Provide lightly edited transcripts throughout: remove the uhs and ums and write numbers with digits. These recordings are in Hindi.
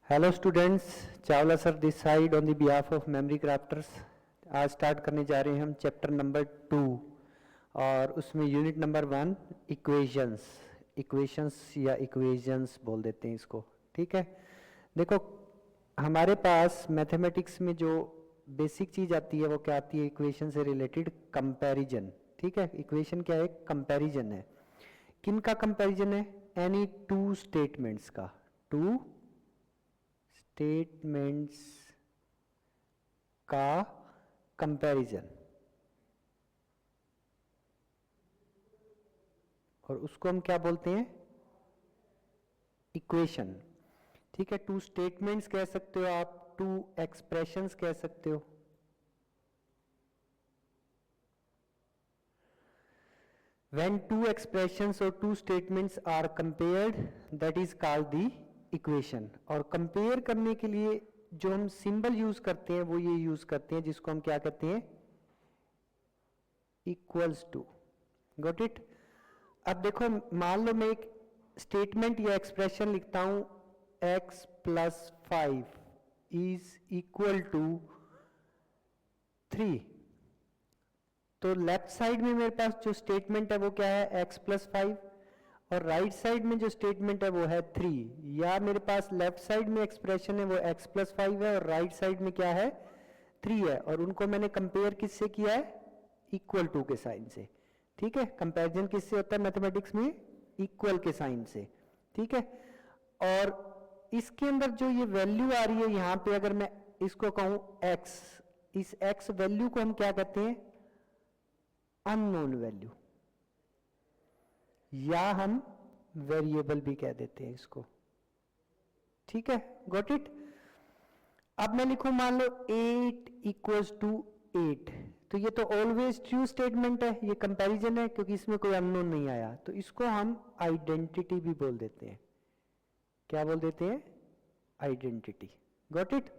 Hello students, Chawla sir this side on the behalf of memory crafters. आज स्टार्ट करने जा रहे हैं हम चैप्टर नंबर 2 और उसमें यूनिट नंबर 1 इक्वेशंस या इक्वेशंस बोल देते हैं इसको। ठीक है, देखो हमारे पास मैथमेटिक्स में जो बेसिक चीज़ आती है वो क्या आती है? इक्वेशन से रिलेटेड कंपैरिजन। ठीक है, इक्वेशन क्या है? कंपैरिजन है। किन का कंपैरिजन है? एनी टू स्टेटमेंट्स का, टू स्टेटमेंट्स का कंपैरिजन, और उसको हम क्या बोलते हैं? इक्वेशन। ठीक है, टू स्टेटमेंट्स कह सकते हो आप, टू एक्सप्रेशंस कह सकते हो। When two expressions or two statements are compared, that is called the equation। और कंपेयर करने के लिए जो हम सिंबल यूज करते हैं वो ये यूज करते हैं, जिसको हम क्या कहते हैं? Equals to. Got it? अब देखो, मान लो मैं एक स्टेटमेंट या एक्सप्रेशन लिखता हूं, x plus 5 is equal to 3। तो लेफ्ट साइड में मेरे पास जो स्टेटमेंट है वो क्या है? x प्लस 5, और राइट साइड में जो स्टेटमेंट है वो है 3। या मेरे पास लेफ्ट साइड में एक्सप्रेशन है वो x प्लस 5 है और राइट साइड में क्या है? 3 है, और उनको मैंने कंपेयर किससे किया है? इक्वल टू के साइन से। ठीक है, कंपैरिजन किससे होता है मैथमेटिक्स में? इक्वल के साइन से। ठीक है, और इसके अंदर जो ये वैल्यू आ रही है यहां पे, अगर मैं इसको कहूं x, इस x वैल्यू को हम क्या कहते हैं? अननोन वैल्यू, या हम वेरिएबल भी कह देते हैं इसको। ठीक है, गॉट इट? अब मैं लिखूं, मान लो 8 इक्वल्स टू 8, तो ये तो ऑलवेज ट्रू स्टेटमेंट है, ये कंपैरिजन है क्योंकि इसमें कोई अननोन नहीं आया, तो इसको हम आइडेंटिटी भी बोल देते हैं। क्या बोल देते हैं? आइडेंटिटी। Got it?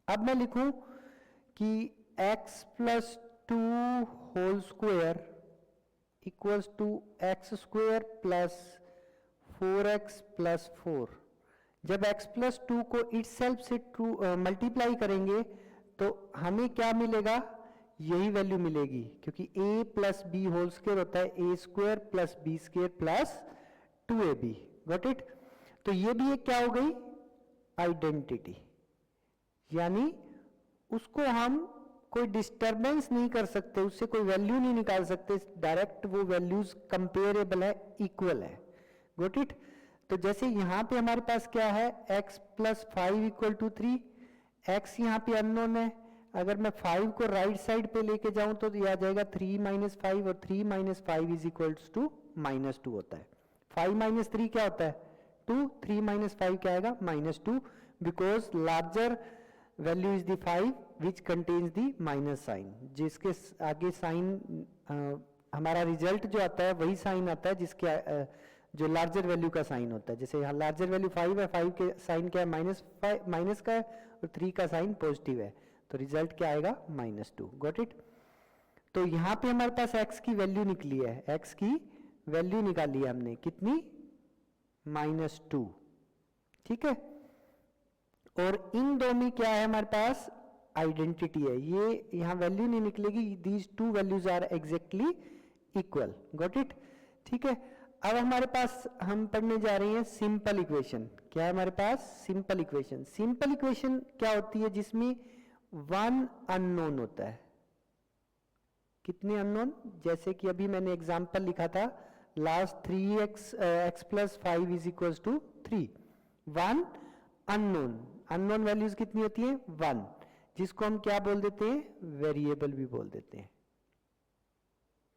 अब मैं लिखूं कि x plus 2 whole square equals to x square plus 4x plus 4। जब x प्लस 2 को इटसेल्फ से मल्टीप्लाई करेंगे तो हमें क्या मिलेगा? यही वैल्यू मिलेगी, क्योंकि a plus B whole square होता है a square plus B square plus 2ab। Got it? तो ये भी एक क्या हो गई? आइडेंटिटी। यानी उसको हम कोई डिस्टरबेंस नहीं कर सकते, उससे कोई वैल्यू नहीं निकाल सकते, डायरेक्ट वो वैल्यूज कंपेरेबल है, इक्वल है। Got it? तो जैसे यहां पे हमारे पास क्या है? x plus 5 equal to 3। x यहां पे अननोन है, अगर मैं 5 को राइट साइड पे लेके जाऊं तो ये आ जाएगा 3 माइनस 5, और 3 माइनस 5 इज इक्वल्स टू -2 होता है। 5 माइनस 3 क्या होता है? 2। 3 माइनस 5 क्या आएगा? -2, because larger value is the 5 which contains the minus sign. जिसके आगे साइन हमारा रिजल्ट जो आता है वही साइन आता है जिसके जो लार्जर वैल्यू का साइन होता है। जैसे यहाँ लार्जर वैल्यू 5 है, 5 के साइन क्या है? माइनस का है, और 3 का साइन पॉजिटिव है, तो रिजल्ट क्या आएगा? -2। Got it? तो यहाँ पे हमारे पास x की वैल्यू निकली है, x की वैल्यू निकाली है हमने, कितनी? -2। ठीक है, और इन दो में क्या है हमारे पास? आइडेंटिटी है। ये यहां वैल्यू नहीं निकलेगी, these two values are exactly equal. Got it? ठीक है, अब हमारे पास हम पढ़ने जा रहे हैं सिंपल इक्वेशन। क्या है हमारे पास? Simple equation. सिंपल इक्वेशन क्या होती है? जिसमें वन अननोन होता है। कितने अननोन? जैसे कि अभी मैंने एग्जांपल लिखा था, last 3x plus 5 is equal to 3। One unknown. Unknown values कितनी होती है? 1, जिसको हम क्या बोल देते हैं? वेरिएबल भी बोल देते हैं।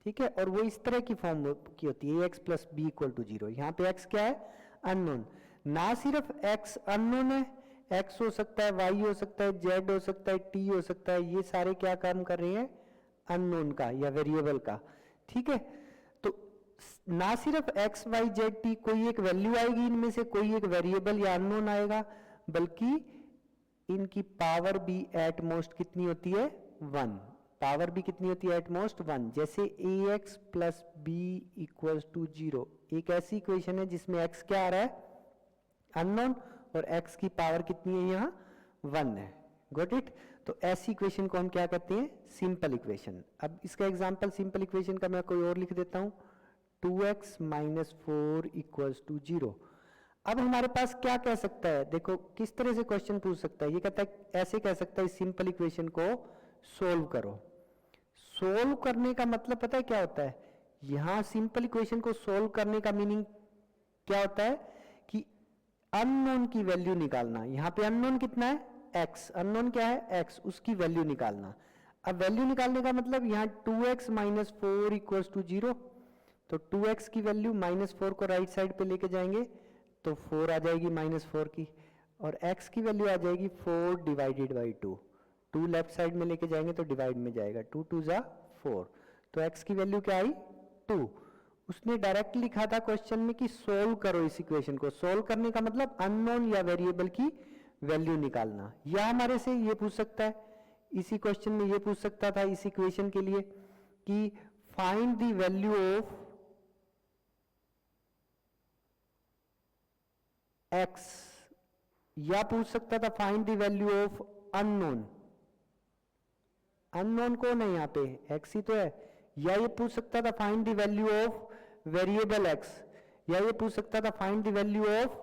ठीक है, और वो इस तरह की फॉर्म की होती है, x plus B equal to 0। यहाँ पे x क्या है? अननोन। ना सिर्फ x अननोन है, x हो सकता है, y हो सकता है, z हो सकता है, t हो सकता है, ये सारे क्या काम कर रहे हैं? अननोन का या वेरिएबल का। ठीक है, तो ना सिर्फ x y z t कोई एक वैल्यू आएगी, इनमें से कोई एक वेरिएबल या अननोन आएगा, बल्कि इनकी पावर भी एट मोस्ट कितनी होती है? 1। पावर भी कितनी होती है? At most 1। जैसे ax plus B equals to 0, एक ऐसी इक्वेशन है जिसमें x क्या आ रहा है? अननोन, और x की पावर कितनी है यहाँ 1 है। Got it. तो ऐसी इक्वेशन को हम क्या कहते हैं, सिंपल इक्वेशन। अब इसका एग्जांपल सिंपल इक्वेशन का मैं कोई और लिख देता हूँ, 2x - 4 = 0। अब हमारे पास क्या कह सकता है, देखो किस तरह से क्वेश्चन पूछ सकता है, ये कहता है ऐसे कह सकता है सिंपल इक्वेशन को सोल्व करो। सोल्व करने का मतलब पता है क्या होता है, यहां सिंपल इक्वेशन को सोल्व करने का मीनिंग क्या होता है कि अननोन की वैल्यू निकालना। यहां पे अननोन कितना है, x, अननोन क्या है x, उसकी वैल्यू निकालना। अब वैल्यू निकालने का मतलब यहाँ 2x - 4 = 0, तो 2x की वैल्यू -4 को राइट साइड पे लेके जाएंगे तो 4 आ जाएगी -4 की, और x की वैल्यू आ जाएगी 4 / 2, 2 लेफ्ट साइड में लेके जाएंगे तो डिवाइड में जाएगा, 2 × 2 = 4, तो x की वैल्यू क्या आई 2। उसने डायरेक्ट लिखा था क्वेश्चन में कि सोल्व करो इस इक्वेशन को। सोल्व करने का मतलब अननोन या वेरिएबल की वैल्यू निकालना। या हमारे से ये पूछ सकता है, इसी क्वेश्चन में ये पूछ सकता था इस इक्वेशन के लिए कि find the value of x, या पूछ सकता था find the value of unknown. Unknown कौन है यहाँ पे, x ही तो है। या ये पूछ सकता था find the value of variable x, या ये पूछ सकता था find the value of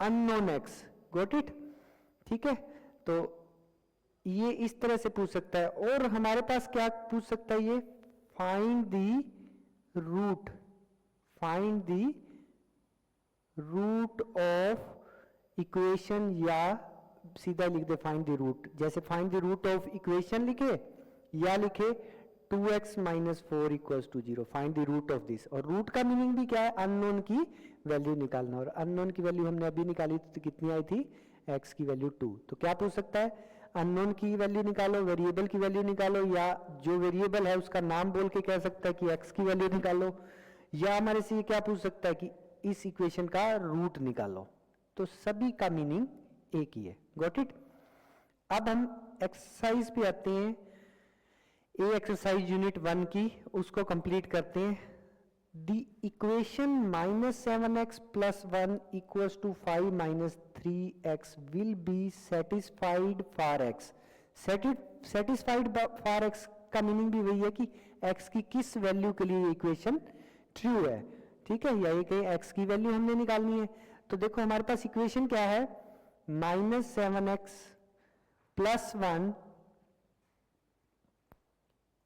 unknown x। Got it. ठीक है, तो ये इस तरह से पूछ सकता है। और हमारे पास क्या पूछ सकता है ये, find the root, find the root of equation, या सीधा लिख दे फाइंड द रूट। जैसे find the root of equation लिखे या लिखे 2x - 4 = 0, find the root of this. और रूट का मीनिंग भी क्या है, अननोन की वैल्यू निकालना। और अननोन की वैल्यू हमने अभी निकाली थी, तो कितनी आई थी, x की वैल्यू 2। तो क्या पूछ सकता है, अननोन की वैल्यू निकालो, वेरिएबल की वैल्यू निकालो, या जो वेरिएबल है उसका नाम बोल के कह सकता है कि x की वैल्यू निकालो, या हमारे से क्या पूछ सकता है कि इस इक्वेशन का रूट निकालो। तो सभी का मीनिंग एक ही है। Got it. अब हम एक्सरसाइज पे आते हैं, ए एक्सरसाइज यूनिट 1 की, उसको कंप्लीट करते हैं। The equation -7x + 1 = 5 - 3x will be satisfied for x। Satisfied for x का मीनिंग भी वही है कि x की किस वैल्यू के लिए इक्वेशन ट्रू है। ठीक है, यही कहीं x की वैल्यू हमने निकालनी है। तो देखो हमारे पास इक्वेशन क्या है, -7x + 1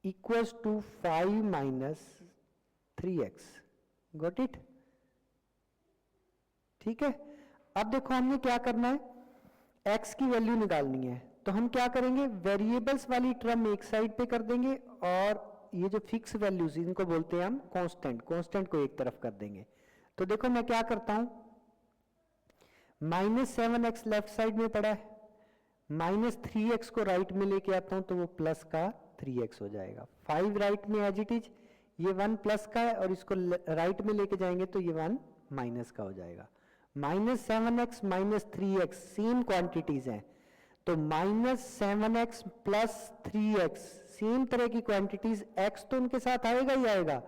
= 5 - 3x। Got it. ठीक है, अब देखो हमने क्या करना है, x की वैल्यू निकालनी है। तो हम क्या करेंगे, वेरिएबल्स वाली टर्म एक साइड पे कर देंगे, और ये जो फिक्स वैल्यूज इनको बोलते हैं हम कांस्टेंट, कांस्टेंट को एक तरफ कर देंगे। तो देखो मैं क्या करता हूं, -7x लेफ्ट साइड में पड़ा है, -3x को राइट में लेके आता हूं तो वो प्लस का 3x हो जाएगा। 5 राइट में एज इट इज, ये 1 प्लस का है, और इसको राइट में लेके जाएंगे तो ये 1 माइनस का हो जाएगा। -7x - 3x सेम क्वांटिटीज हैं, तो -7x + 3x सेम तरह की क्वांटिटीज, x तो उनके साथ आएगा ही आएगा।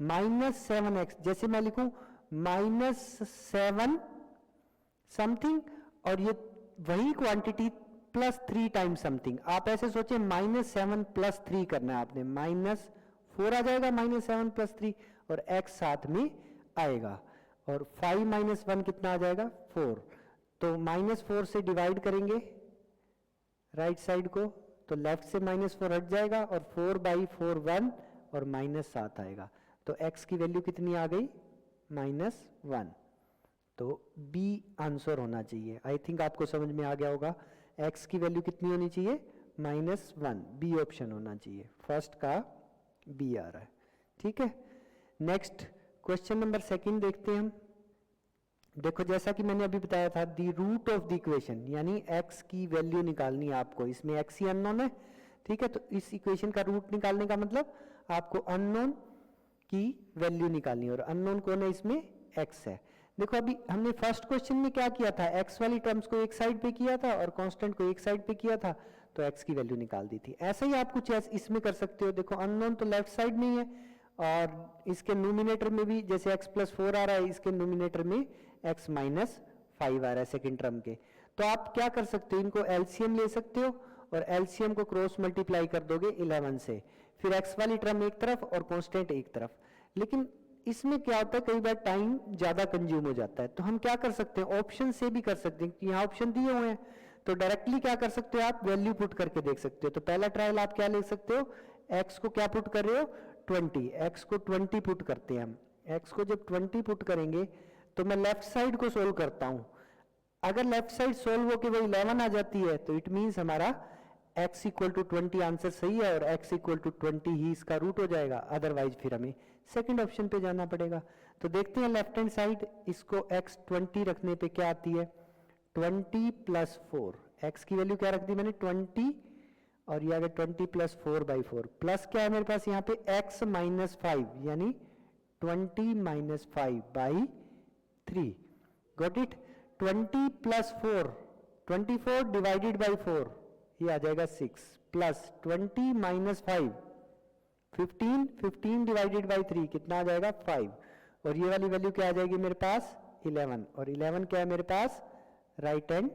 -7x, जैसे मैं लिखूं -7 समथिंग, और ये वही क्वांटिटी +3 टाइम समथिंग। आप ऐसे सोचे -7 + 3 करना है आपने, -4 आ जाएगा, -7 + 3, और x साथ में आएगा, और 5 - 1 कितना आ जाएगा 4। तो -4 से डिवाइड करेंगे राइट साइड को, तो लेफ्ट से -4 हट जाएगा, और 4/4 1, और -7 आएगा। तो x की वैल्यू कितनी आ गई, -1। तो B आंसर होना चाहिए। आई थिंक आपको समझ में आ गया होगा, x की वैल्यू कितनी होनी चाहिए, -1, B ऑप्शन होना चाहिए। फर्स्ट का B आ रहा है। ठीक है, नेक्स्ट क्वेश्चन नंबर 2 देखते हैं हम। देखो जैसा कि मैंने अभी बताया था, the root of the equation, यानी x की वैल्यू निकालनी है आपको। इसमें x ही अननोन है। ठीक है, तो इस इक्वेशन का रूट निकालने का मतलब आपको अननोन की वैल्यू निकालनी है, और अननोन कौन है इसमें, x है। देखो अभी हमने फर्स्ट क्वेश्चन में क्या किया था, x वाली टर्म्स को एक साइड पे किया था और कांस्टेंट को एक साइड पे किया था, तो x की वैल्यू निकाल दी थी। ऐसे ही आप कुछ इसमें कर सकते हो। देखो अननोन तो लेफ्ट साइड में ही है, और इसके नोमिनेटर में भी जैसे x + 4 आ रहा है, इसके नोमिनेटर में x - 5 आ रहा है सेकेंड टर्म के। तो आप क्या कर सकते हो, इनको एलसीएम ले सकते हो और एलसीएम को क्रॉस मल्टीप्लाई कर दोगे 11 से, फिर एक्स वाली टर्म एक तरफ और कांस्टेंट एक तरफ। लेकिन इसमें क्या होता है, कई बार टाइम ज्यादा कंज्यूम हो जाता है, तो हम क्या कर सकते हैं, ऑप्शन से भी कर सकते हैं, यहाँ ऑप्शन दिए हुए हैं तो डायरेक्टली क्या कर सकते हो, आप वैल्यू पुट करके देख सकते हो। तो पहला ट्रायल आप क्या ले सकते हो, एक्स को क्या पुट कर रहे हो 20, एक्स को 20 पुट करते हैं हम। एक्स को जब 20 पुट करेंगे तो मैं लेफ्ट साइड को सोल्व करता हूं, अगर लेफ्ट साइड सोल्व होके वो 11 आ जाती है तो इट मींस हमारा x इक्वल टू 20 आंसर सही है और x इक्वल टू 20 ही इसका रूट हो जाएगा, अदरवाइज फिर हमें सेकंड ऑप्शन पे जाना पड़ेगा। तो देखते हैं लेफ्ट हैंड साइड, इसको x 20 रखने पे क्या आती है 20 प्लस 4, x की वैल्यू क्या रख दी मैंने 20 और ये आ गया 20 प्लस 4/4, प्लस क्या है मेरे पास यहाँ पे x माइनस 5 यानी 20 minus 5/3, got it. 20 plus 4, 24 divided by 4 ये आ जाएगा 6, प्लस 20 माइनस 5 15, 15 डिवाइडेड बाई 3 कितना आ जाएगा 5, और ये वाली वैल्यू क्या आ जाएगी मेरे पास 11, और 11 क्या है मेरे पास राइट हैंड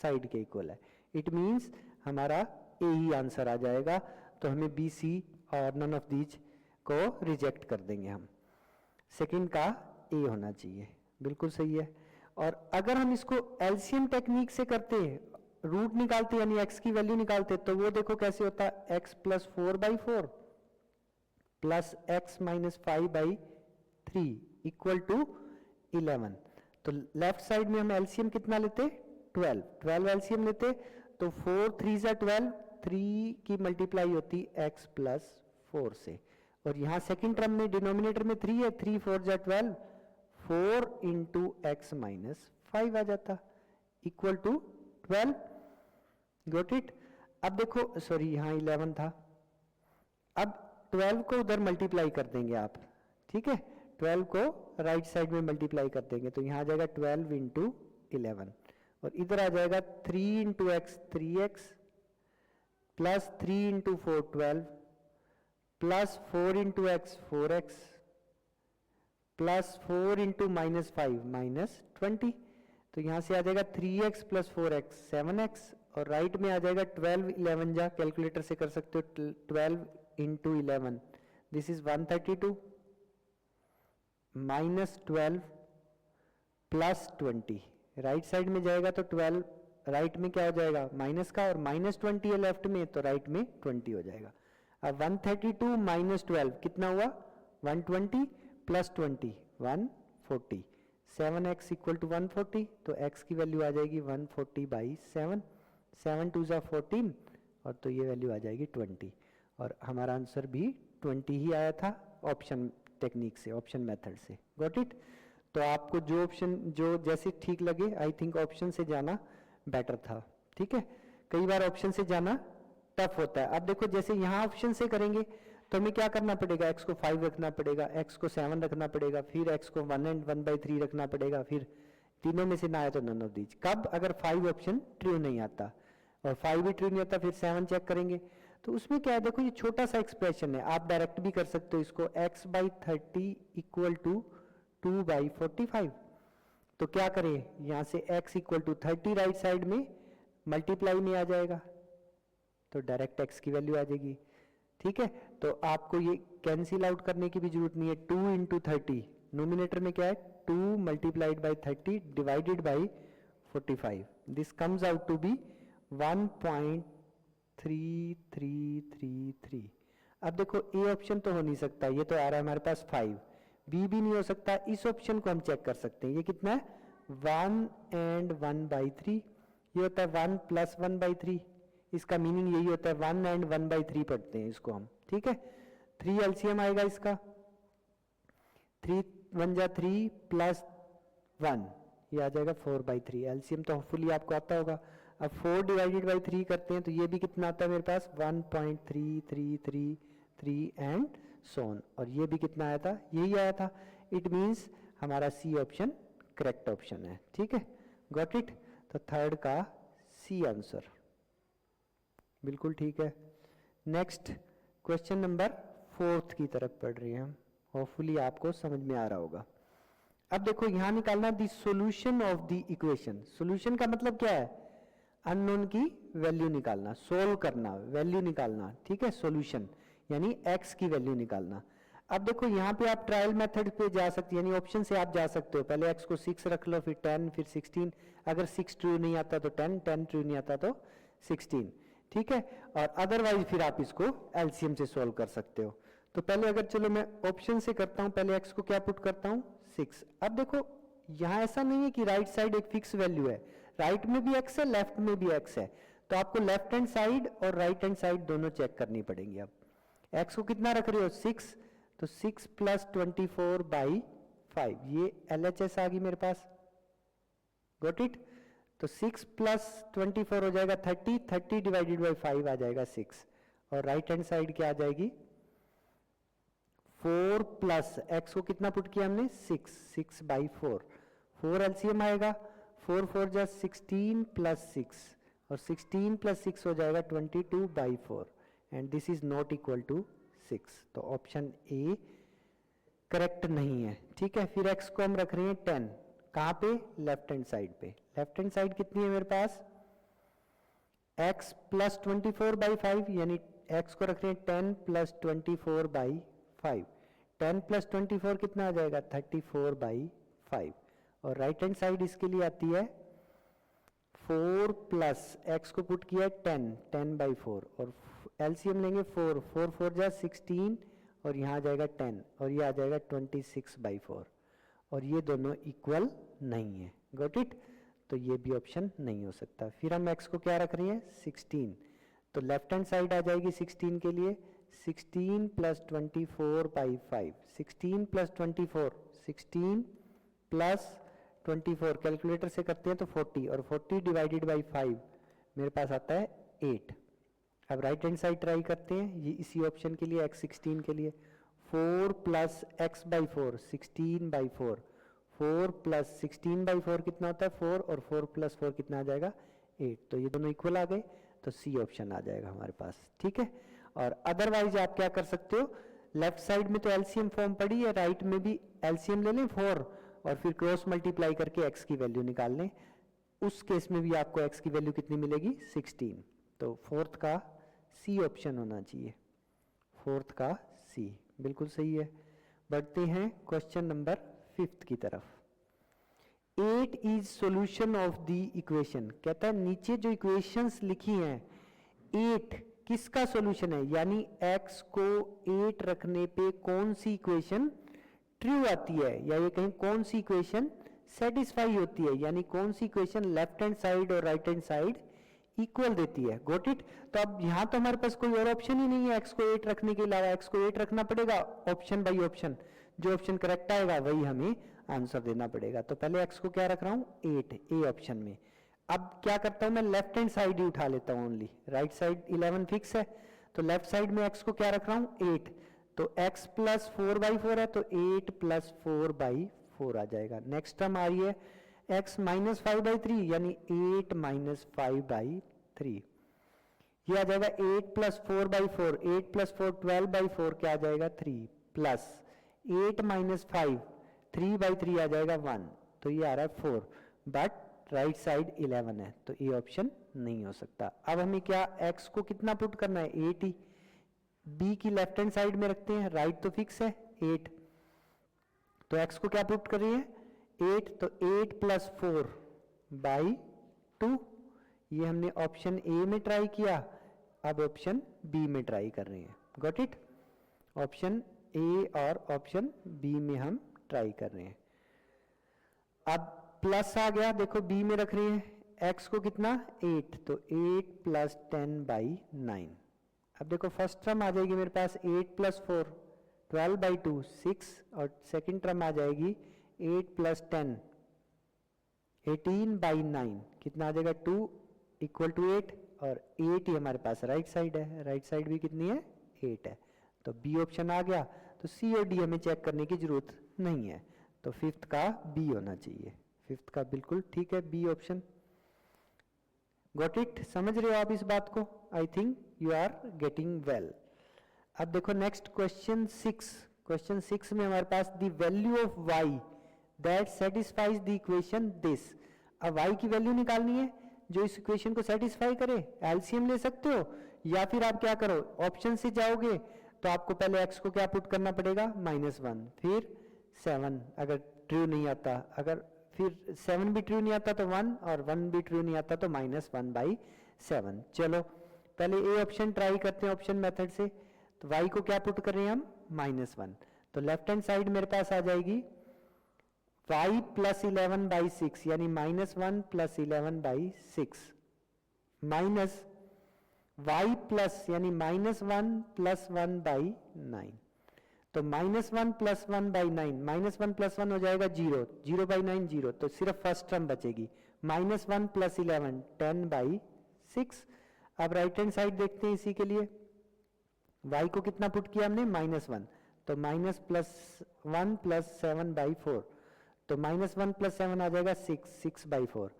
साइड के इक्वल है। इट मींस हमारा ए ही आंसर आ जाएगा, तो हमें बी सी और नन ऑफ दीज को रिजेक्ट कर देंगे हम, सेकंड का ए होना चाहिए, बिल्कुल सही है। और अगर हम इसको एलसीएम टेक्निक से करते हैं, रूट निकालते यानी एक्स की वैल्यू निकालते, तो वो देखो कैसे होता है एक्स प्लस 4/4 प्लस एक्स माइनस 5/3 इक्वल टू 11। तो लेफ्ट साइड में हम एलसीएम कितना लेते 12 एलसीएम लेते, तो 4 3 जा 12, 3 की मल्टीप्लाई होती एक्स प्लस 4 से, और यहाँ सेकंड टर्म में डिनोमिनेटर में 3 है, 3 4 जा 12, 4 इंटू एक्स माइनस 5 आ जाता इक्वल टू 12, गॉट इट। अब देखो सॉरी यहाँ 11 था, अब 12 को उधर मल्टीप्लाई कर देंगे आप, ठीक है, 12 को राइट साइड में मल्टीप्लाई कर देंगे, तो यहाँ आ जाएगा 12 इंटू 11, और इधर आ जाएगा 3 into x 3x plus 3 into 4 12 plus 4 into x 4x plus 4 into minus 5 minus 20, तो यहाँ से आ जाएगा 3x प्लस 4x 7x, और राइट में आ जाएगा 12 11 जा कैलकुलेटर से कर सकते हो 12 into 11 this is 132 minus 12 plus 20, right side में जाएगा तो 12 राइट में क्या हो जाएगा माइनस का, और माइनस 20 है लेफ्ट में तो राइट में 20 हो जाएगा। अब 132 माइनस 12 कितना हुआ 120 प्लस 20 140, 7x इक्वल टू 140, तो x की वैल्यू आ जाएगी 140/7, 7 2 14, और तो ये वैल्यू आ जाएगी 20, और हमारा आंसर भी 20 ही आया था ऑप्शन टेक्निक से, ऑप्शन मेथड से, गॉट इट। तो आपको जो ऑप्शन जो जैसे ठीक लगे, आई थिंक ऑप्शन से जाना बेटर था, ठीक है। कई बार ऑप्शन से जाना टफ होता है। अब देखो जैसे यहाँ ऑप्शन से करेंगे तो हमें क्या करना पड़ेगा, x को 5 रखना पड़ेगा, x को 7 रखना पड़ेगा, फिर x को 1 and 1/3 रखना पड़ेगा, फिर तीनों में से ना आए तो नन ऑफ दीज। कब, अगर 5 ऑप्शन ट्रू नहीं आता, और 5 भी ट्रू नहीं आता फिर 7 चेक करेंगे। तो उसमें क्या है, देखो ये छोटा सा एक्सप्रेशन है, आप डायरेक्ट भी कर सकते हो इसको, x/30 इक्वल टू 2/45। तो क्या करें, यहाँ से x equal to 30 right side में मल्टीप्लाई में आ जाएगा, तो डायरेक्ट x की वैल्यू आ जाएगी, ठीक है। तो आपको ये कैंसिल आउट करने की भी जरूरत नहीं है, 2 इंटू 30 नोमिनेटर में क्या है 2 multiplied by 30 divided by 45, this comes out to be 1.3333। अब देखो ए ऑप्शन तो हो नहीं सकता, ये तो आ रहा है हमारे पास 5, बी भी नहीं हो सकता, इस ऑप्शन को हम चेक कर सकते हैं, ये कितना है 1 and 1/3, ये होता है 1 प्लस 1/3, इसका मीनिंग यही होता है 1 and 1/3 पढ़ते हैं इसको हम, ठीक है। 3 एलसीएम आएगा इसका, 3 1 जा 3 प्लस 1 ये आ जाएगा 4/3, एलसीएम तो होपफुली आपको आता होगा। अब 4 डिवाइडेड बाई 3 करते हैं तो ये भी कितना आता है मेरे पास 1.3333 एंड सोन, और ये भी कितना आया था, यही आया था। इट मींस हमारा सी ऑप्शन करेक्ट ऑप्शन है, ठीक है, गॉट इट। तो थर्ड का सी आंसर बिल्कुल ठीक है। नेक्स्ट क्वेश्चन नंबर 4 की तरफ पढ़ रहे हैं हम, होपफुली आपको समझ में आ रहा होगा। अब देखो यहां निकालना the solution of the equation. Solution का मतलब क्या है? अननोन की वैल्यू निकालना, सोल्व करना, वैल्यू निकालना, ठीक है। सॉल्यूशन यानी x की वैल्यू निकालना। अब देखो यहाँ पे आप ट्रायल मेथड पे जा सकते हैं, यानी ऑप्शन से आप जा सकते हो। पहले x को 6 रख लो, फिर 10, फिर 16। अगर 6 ट्रू नहीं आता तो 10, 10 ट्रू नहीं आता तो 16, ठीक है। और अदरवाइज फिर आप इसको एलसीएम से सोल्व कर सकते हो। तो पहले अगर चलो मैं ऑप्शन से करता हूं, पहले x को क्या पुट करता हूं 6। अब देखो यहां ऐसा नहीं है कि राइट साइड एक फिक्स वैल्यू है, राइट में भी x है, लेफ्ट में भी x है, तो आपको लेफ्ट हैंड साइड और राइट हैंड साइड दोनों चेक करनी पड़ेंगी। अब x को कितना रख रहे हो 6, तो 6 प्लस 24/5, ये LHS आ गई मेरे पास, गॉट इट। तो 6 प्लस 24 हो जाएगा 30, 30 डिवाइडेड बाई 5 आ जाएगा 6, और राइट हैंड साइड क्या आ जाएगी 4 प्लस x को कितना पुट किया हमने 6, 6/4, 4 एलसीएम आएगा, 4 4 जा 16 प्लस 6, और 16 प्लस 6 हो जाएगा 22/4, and this is not equal to 6। तो ऑप्शन ए करेक्ट नहीं है, ठीक है। फिर x को हम रख रहे हैं 10, कहां पे लेफ्ट हैंड साइड पे। लेफ्ट हैंड साइड कितनी है मेरे पास x प्लस 24/5, यानी x को रख रहे हैं 10 प्लस 24/5, 10 प्लस 24 कितना आ जाएगा 34/5, और राइट हैंड साइड इसके लिए आती है 4 प्लस x को पुट किया है 10, 10/4, और एलसीएम लेंगे 4, 4 4 जा 16, और यहाँ आ जाएगा 10, और ये आ जाएगा 26/4, और ये दोनों इक्वल नहीं है, गॉट इट। तो ये भी ऑप्शन नहीं हो सकता। फिर हम x को क्या रख रहे हैं 16, तो लेफ्ट हैंड साइड आ जाएगी 16 के लिए 16 प्लस 24/5, 16 प्लस 24, 16 प्लस 24 कैलकुलेटर से करते हैं तो 40, और 40 डिवाइडेड बाई 5 मेरे पास आता है 8। अब राइट हैंड साइड ट्राई करते हैं, ये इसी ऑप्शन के लिए x 16 के लिए 4 प्लस x/4, 16/4, 4 प्लस 16/4 कितना होता है 4, और 4 प्लस 4 कितना आ जाएगा 8, तो ये दोनों इक्वल आ गए, तो सी ऑप्शन आ जाएगा हमारे पास, ठीक है। और अदरवाइज आप क्या कर सकते हो, लेफ्ट साइड में तो एलसीएम फॉर्म पड़ी है, राइट में भी एलसीएम ले लें 4, और फिर क्रॉस मल्टीप्लाई करके x की वैल्यू निकाल लें। उस केस में भी आपको x की वैल्यू कितनी मिलेगी 16, तो फोर्थ का सी ऑप्शन होना चाहिए, फोर्थ का सी बिल्कुल सही है। बढ़ते हैं क्वेश्चन नंबर 5 की तरफ। 8 is solution of the equation. कहता है नीचे जो इक्वेशंस लिखी हैं 8 किसका सॉल्यूशन है, यानी x को 8 रखने पे कौन सी इक्वेशन ट्रू आती है, या ये कहीं कौन सी इक्वेशन सेटिस्फाई होती है, यानी कौन सी इक्वेशन लेफ्ट हैंड साइड और राइट हैंड साइड इक्वल देती है, गॉट इट। तो अब यहां तो हमारे पास कोई और ऑप्शन ही नहीं है x को 8 रखने के अलावा, x को 8 रखना पड़ेगा ऑप्शन बाई ऑप्शन, जो ऑप्शन करेक्ट आएगा वही हमें आंसर देना पड़ेगा। तो पहले x को क्या रख रहा हूं 8 ए ऑप्शन में। अब क्या करता हूं मैं लेफ्ट हैंड साइड ही उठा लेता हूं ओनली, राइट साइड 11 फिक्स है, तो लेफ्ट साइड में x को क्या रख रहा हूं 8, तो x प्लस 4/4 है, तो 8 प्लस 4/4 आ जाएगा। नेक्स्ट टर्म आ रही है x माइनस 5/3, यानी 8 माइनस 5/3, ये आ जाएगा 8 प्लस 4/4, 8 प्लस 4 12/4 क्या आ जाएगा 3, प्लस 8 माइनस 5 3/3 आ जाएगा 1, तो ये आ रहा है 4, बट राइट साइड 11 है, तो ये ऑप्शन नहीं हो सकता। अब हमें क्या x को कितना पुट करना है 8 ही, b की लेफ्ट हैंड साइड में रखते हैं, राइट तो फिक्स है 8, तो x को क्या पुट कर रही है 8, तो 8 प्लस 4/2, ये हमने ऑप्शन ए में ट्राई किया, अब ऑप्शन बी में ट्राई कर रहे हैं, गॉट इट। ऑप्शन ए और ऑप्शन बी में हम ट्राई कर रहे हैं। अब प्लस आ गया, देखो बी में रख रहे हैं x को कितना 8, तो 8 प्लस 10/9। अब देखो फर्स्ट टर्म आ जाएगी मेरे पास 8 प्लस 4 12/2 6, और सेकंड टर्म आ जाएगी 8 प्लस 10 18/9, कितना आ जाएगा 2 इक्वल टू 8, और 8 ही हमारे पास राइट साइड है, राइट साइड भी कितनी है 8 है, तो बी ऑप्शन आ गया। तो सी और डी हमें चेक करने की जरूरत नहीं है, तो फिफ्थ का बी होना चाहिए, फिफ्थ का बिल्कुल ठीक है बी ऑप्शन, गॉट इट। समझ रहे हो आप इस बात को, I think you are getting well. अब देखो नेक्स्ट क्वेश्चन 6, क्वेश्चन 6 में हमारे पास the value of y, that satisfies the equation this. अब y की वैल्यू निकालनी है जो इस इक्वेशन को सेटिस्फाई करे। एलसीएम ले सकते हो या फिर आप क्या करो, ऑप्शन से जाओगे तो आपको पहले x को क्या पुट करना पड़ेगा, -1, फिर 7 अगर ट्रू नहीं आता, अगर फिर 7 भी ट्रू नहीं आता तो 1, और 1 भी ट्रू नहीं आता तो -1/7। चलो पहले ए ऑप्शन ट्राई करते हैं ऑप्शन मेथड से। तो y को क्या पुट कर रहे हैं हम, -1, तो लेफ्ट हैंड साइड मेरे पास आ जाएगी y + 11/6 यानी -1 + 11/6 माइनस y प्लस यानी -1 + 1/9। तो -1 + 1/9, -1 + 1 हो जाएगा 0, 0/9 0, तो सिर्फ फर्स्ट टर्म बचेगी। -1 + 11 10/6। अब राइट हैंड साइड देखते हैं इसी के लिए, y को कितना पुट किया हमने, -1, तो -1 + 7/4, तो -1 + 7 आ जाएगा 6, 6/4।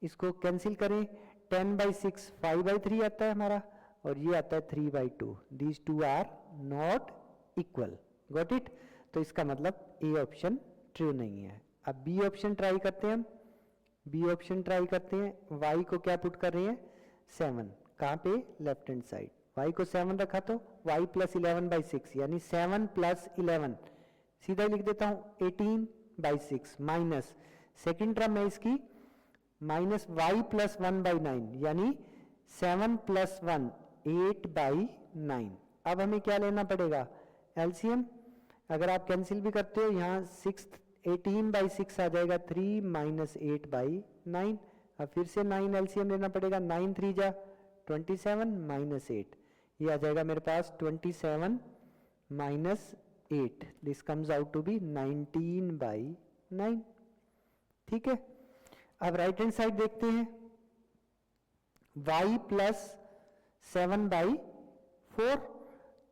इसको कैंसिल करें, 10/6 5/3 आता है हमारा, और ये आता है 3/2। These two are not equal. Got it. तो इसका मतलब ए ऑप्शन ट्रू नहीं है। अब बी ऑप्शन ट्राई करते हैं हम। बी ऑप्शन ट्राई करते हैं, y को क्या पुट कर रहे हैं, 7, कहाँ पे, लेफ्ट हैंड साइड। y को 7 रखा तो y + 11/6 यानी 7 + 11, सीधा लिख देता हूँ 18/6, माइनस सेकेंड टर्म है इसकी -y + 1/9 यानी 7 + 1 8/9। अब हमें क्या लेना पड़ेगा, एलसीएम। अगर आप कैंसिल भी करते हो यहाँ 6 18/6 आ जाएगा 3 - 8/9। अब फिर से 9 एलसीएम लेना पड़ेगा, 9 3 जा 27 - 8, ये आ जाएगा मेरे पास 27 - 8। This comes out to be 19/9। ठीक है। अब राइट हैंड साइड देखते हैं, y + 7/4,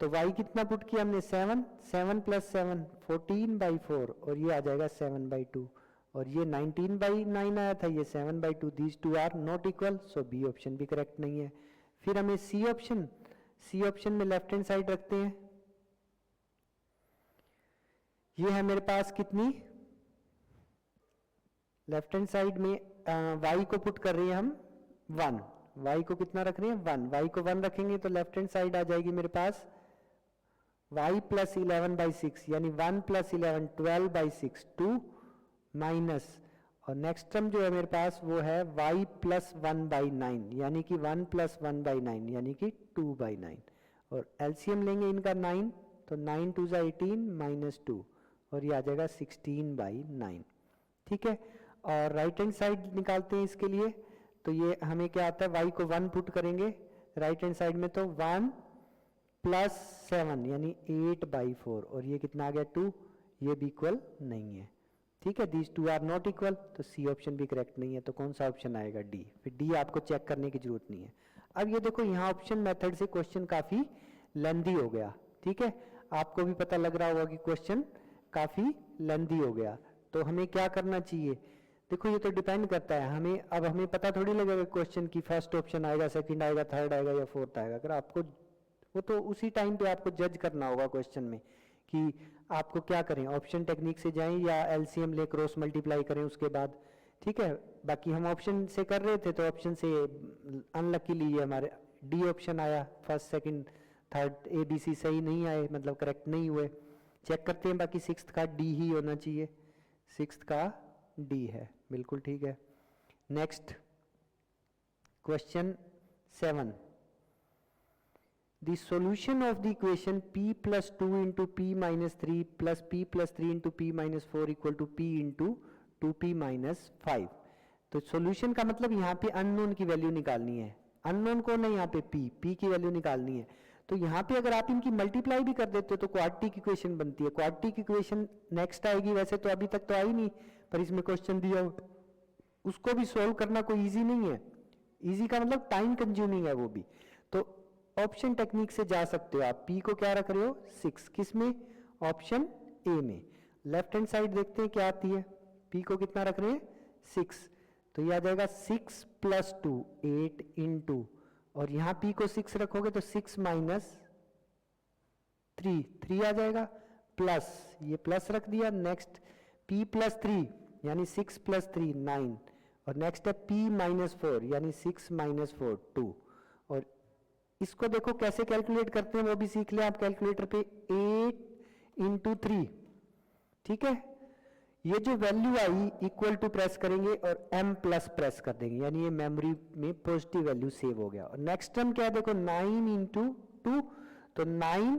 तो y कितना पुट किया हमने, 7, 7 + 7 14/4, और ये आ जाएगा 7/2, और ये 19/9 आया था, ये 7/2। These two are not equal, so B option भी करेक्ट नहीं है। फिर हमें सी ऑप्शन में लेफ्ट हैंड साइड रखते हैं। ये है मेरे पास कितनी, लेफ्ट हैंड साइड में y को पुट कर रहे हैं हम 1, y को कितना रख रहे हैं, 1, y को 1 रखेंगे तो लेफ्ट हैंड साइड आ जाएगी मेरे पास y + 11/6 यानी 1 + 11 12/6 2 माइनस, और नेक्स्ट टर्म जो है मेरे पास वो है y + 1/9 यानी कि 1 + 1/9 यानी कि 2/9, और एलसीएम लेंगे इनका 9, तो 9 2 = 18 - 2, और ये आ जाएगा 16/9। ठीक है। और राइट हैंड साइड निकालते हैं इसके लिए, तो ये हमें क्या आता है, y को 1 पुट करेंगे राइट हैंड साइड में, तो 1 + 7 यानी 8/4, और ये कितना आ गया 2, ये भी इक्वल नहीं है। ठीक है, these two are not equal, तो सी ऑप्शन भी करेक्ट नहीं है। तो कौन सा ऑप्शन आएगा, डी। फिर डी आपको चेक करने की जरूरत नहीं है। अब ये देखो यहाँ ऑप्शन मेथड से क्वेश्चन काफी लेंदी हो गया। ठीक है, आपको भी पता लग रहा होगा कि क्वेश्चन काफी लेंदी हो गया। तो हमें क्या करना चाहिए, देखो ये तो डिपेंड करता है हमें, अब हमें पता थोड़ी लगेगा क्वेश्चन की फर्स्ट ऑप्शन आएगा, सेकंड आएगा, थर्ड आएगा या फोर्थ आएगा। अगर आपको वो तो उसी टाइम पे आपको जज करना होगा क्वेश्चन में कि आपको क्या करें, ऑप्शन टेक्निक से जाएं या एलसीएम ले क्रॉस मल्टीप्लाई करें उसके बाद। ठीक है, बाकी हम ऑप्शन से कर रहे थे तो ऑप्शन से अनलकीली ये हमारे डी ऑप्शन आया, first second third A B C सही नहीं आए, मतलब करेक्ट नहीं हुए। चेक करते हैं, बाकी सिक्स्थ का डी ही होना चाहिए, सिक्स्थ का डी है, बिल्कुल ठीक है। Next question 7, the solution of the equation p + 2 × p - 3 + p + 3 × p - 4 = p × 2p - 5। तो सॉल्यूशन का मतलब यहाँ पे अननोन की वैल्यू निकालनी है। अननोन कौन है यहाँ पे, p की वैल्यू निकालनी है। तो यहाँ पे अगर आप इनकी मल्टीप्लाई भी कर देते हो तो क्वाड्रेटिक इक्वेशन बनती है। क्वाड्रेटिक इक्वेशन नेक्स्ट आएगी, वैसे तो अभी तक तो आई नहीं, पर इसमें क्वेश्चन दिया उसको भी सोल्व करना कोई ईजी नहीं है। ईजी का मतलब टाइम कंज्यूमिंग है वो भी। तो ऑप्शन टेक्निक से जा सकते हो आप। p को क्या रख रहे हो, 6, किस में, ऑप्शन ए में। लेफ्ट हैंड साइड देखते हैं क्या आती है, p को कितना रख रहे हैं, 6, तो ये आ जाएगा 6 + 2 8 × और यहाँ p को 6 रखोगे तो 6 - 3 3 आ जाएगा, प्लस ये प्लस रख दिया। नेक्स्ट p प्लस 3 यानी 6 प्लस 3 9, और नेक्स्ट है p माइनस 4 यानी 6 माइनस 4 2। और इसको देखो कैसे कैलकुलेट करते हैं वो भी सीख लें आप कैलकुलेटर पे, 8 इंटू 3, ठीक है। ये जो वैल्यू आई इक्वल टू प्रेस करेंगे और m प्लस प्रेस कर देंगे, यानी ये मेमोरी में पॉजिटिव वैल्यू सेव हो गया। और नेक्स्ट टर्म क्या है देखो 9 इंटू 2, तो 9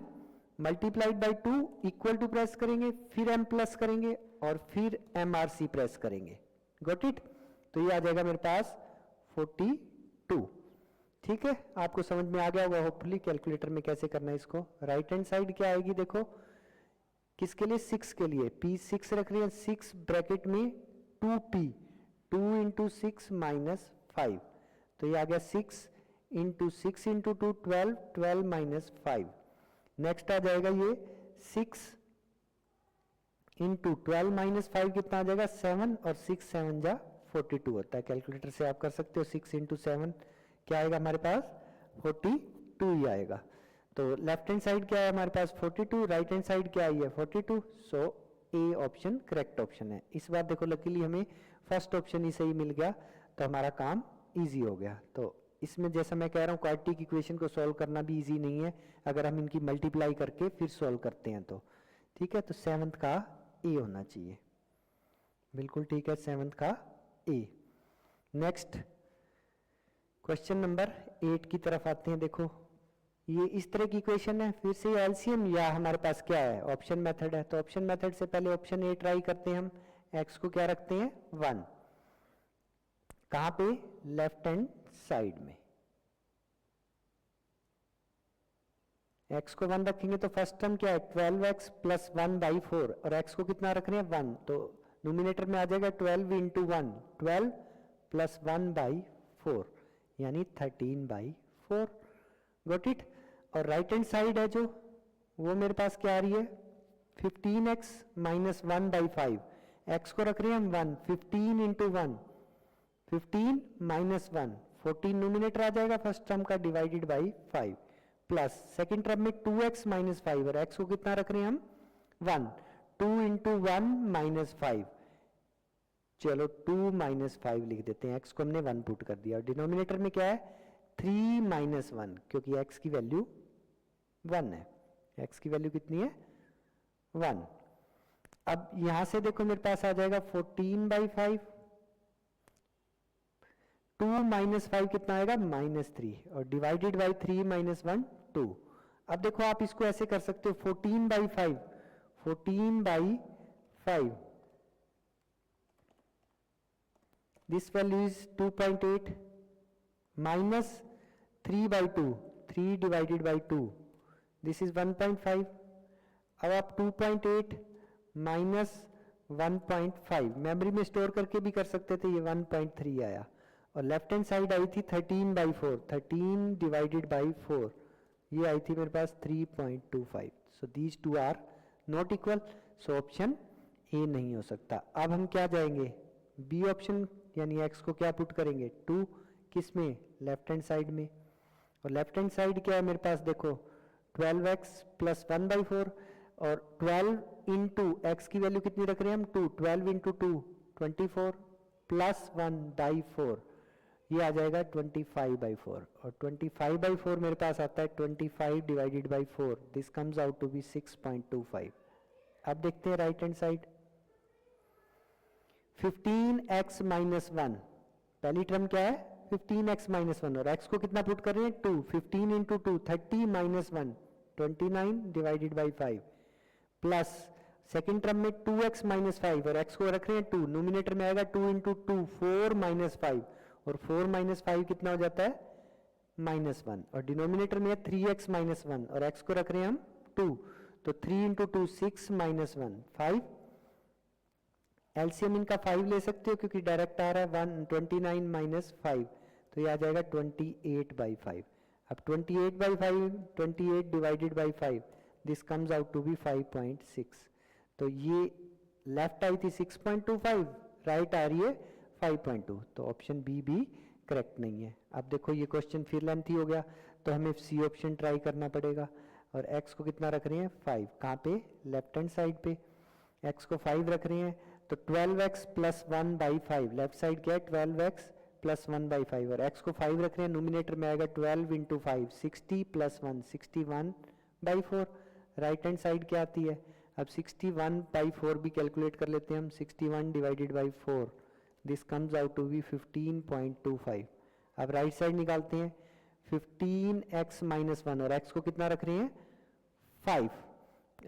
multiplied by 2 equal to press करेंगे, फिर m प्लस करेंगे और फिर MRC प्रेस करेंगे, गॉट इट। तो ये आ जाएगा मेरे पास 42, ठीक है। आपको समझ में आ गया होगा होपफुली कैलकुलेटर में कैसे करना है इसको। राइट हैंड साइड क्या आएगी देखो, किसके लिए 6 के लिए, p 6 रख रहे हैं, 6 ब्रैकेट में 2p, 2 इंटू 6 माइनस 5, तो ये आ गया 6 इंटू 6 इंटू 2 12, 12 माइनस 5। नेक्स्ट आ जाएगा ये 6 इंटू 12 माइनस 5 कितना आ जाएगा 7, और 6 7 जा 42 होता है। कैलकुलेटर से आप कर सकते हो, 6 इंटू 7 क्या आएगा हमारे पास 42 ही आएगा। तो लेफ्ट हैंड साइड क्या है हमारे पास 42, राइट हैंड साइड क्या आई है 42, सो ए ऑप्शन करेक्ट ऑप्शन है। इस बार देखो लकीली हमें फर्स्ट ऑप्शन ही सही मिल गया, तो हमारा काम इजी हो गया। तो इसमें जैसा मैं कह रहा हूँ क्वाड्रेटिक इक्वेशन को सॉल्व करना भी इजी नहीं है अगर हम इनकी मल्टीप्लाई करके फिर सॉल्व करते हैं तो, ठीक है। तो 7th का ए होना चाहिए, बिल्कुल ठीक है, 7th का ए। नेक्स्ट क्वेश्चन नंबर 8 की तरफ आते हैं। देखो ये इस तरह की इक्वेशन है, फिर से एलसीएम या हमारे पास क्या है ऑप्शन मेथड है। तो ऑप्शन मेथड से पहले ऑप्शन ए ट्राई करते हैं हम। एक्स को क्या रखते हैं 1, कहां पे लेफ्ट हैंड साइड में, x को 1 रखेंगे तो फर्स्ट टर्म क्या है 12x प्लस 1 बाई 4, और x को कितना रख रहे हैं 1, तो नोमिनेटर में आ जाएगा 12 इंटू 1, 12 प्लस 1 बाई 4 यानी 13 बाई 4, गॉट इट। और राइट हैंड साइड है जो वो मेरे पास क्या आ रही है 15x माइनस 1 बाई 5, x को रख रहे हैं हम 1, 15 इंटू 1, 15 माइनस 1, 14 नोमिनेटर आ जाएगा फर्स्ट टर्म का divided by 5, plus second term में 2x माइनस 5, और x को कितना रख रहे हैं हम 1, 2 इंटू 1 माइनस 5, चलो 2 माइनस 5 लिख देते हैं, x को हमने 1 पुट कर दिया। और डिनोमिनेटर में क्या है 3 माइनस 1, क्योंकि x की वैल्यू 1 है, x की वैल्यू कितनी है 1। अब यहां से देखो मेरे पास आ जाएगा 14 बाई 5, 2 माइनस 5 कितना आएगा -3, और डिवाइडेड बाई 3 माइनस 1 2। अब देखो आप इसको ऐसे कर सकते हो 14 by 5, 14 by 5, this value is 2.8 minus 3 by 2, 3 divided by 2, this is 1.5। अब आप 2.8 माइनस 1.5 मेमोरी में स्टोर करके भी कर सकते थे, ये 1.3 आया। और लेफ्ट हैंड साइड आई थी 13 बाई 4, 13 डिवाइडेड बाई 4, ये आई थी मेरे पास 3.25, so these two are not equal, so option A नहीं हो सकता। अब हम क्या जाएंगे बी ऑप्शन, यानी एक्स को क्या पुट करेंगे 2, किस में लेफ्ट हैंड साइड में, और लेफ्ट हैंड साइड क्या है मेरे पास देखो 12x प्लस 1 बाई 4, और 12 इंटू एक्स की वैल्यू कितनी रख रहे हैं हम 2, 12 इंटू 2 24 प्लस 1 बाई 4, ये आ जाएगा 25 बाई 4, और 25 बाई 4 मेरे पास आता है 25 divided by 4, this comes out to be 6.25। अब देखते हैं right hand side 15x minus 1, पहली टर्म क्या है 15x माइनस 1, और x को कितना पुट कर रहे हैं 2, 15 into 2 30 minus 1 29 divided by 5, plus second term में 2x माइनस 5, और x को रख रहे हैं 2, नोमिनेटर में आएगा 2 इंटू 2 4 माइनस 5, और 4 माइनस 5 कितना हो जाता है -1, और डिनोमिनेटर में है 3x माइनस 1, और x को रख रहे हैं हम 2, तो 3 इंटू 2 6 माइनस 1 5, एलसीएम इनका 5 ले सकते हो क्योंकि डायरेक्ट आ रहा है 129 माइनस 5, तो ये आ जाएगा 28 बाई 5। अब 28 by 5, 28 divided by 5, this comes out to be 5.6, तो ये लेफ्ट आई थी 6.25, राइट आ रही है 5.2, तो ऑप्शन बी भी करेक्ट नहीं है। अब देखो ये क्वेश्चन फिर लेंथी हो गया, तो हमें सी ऑप्शन ट्राई करना पड़ेगा। और x को कितना रख रहे हैं 5, कहाँ पे लेफ्ट हैंड साइड पे, x को 5 रख रहे हैं, तो 12x प्लस 1/5, लेफ्ट साइड क्या है 12x प्लस 1/5, और x को 5 रख रहे हैं, नोमिनेटर में आएगा 12 into 5, 60 plus 1, 61/4। Right hand side क्या आती है, अब 61/4 भी कैलकुलेट कर लेते हैं हम, 61 divided by 4, this comes out to be 15.25। अब राइट साइड निकालते हैं, 15x माइनस 1, और x को कितना रख रहे हैं 5,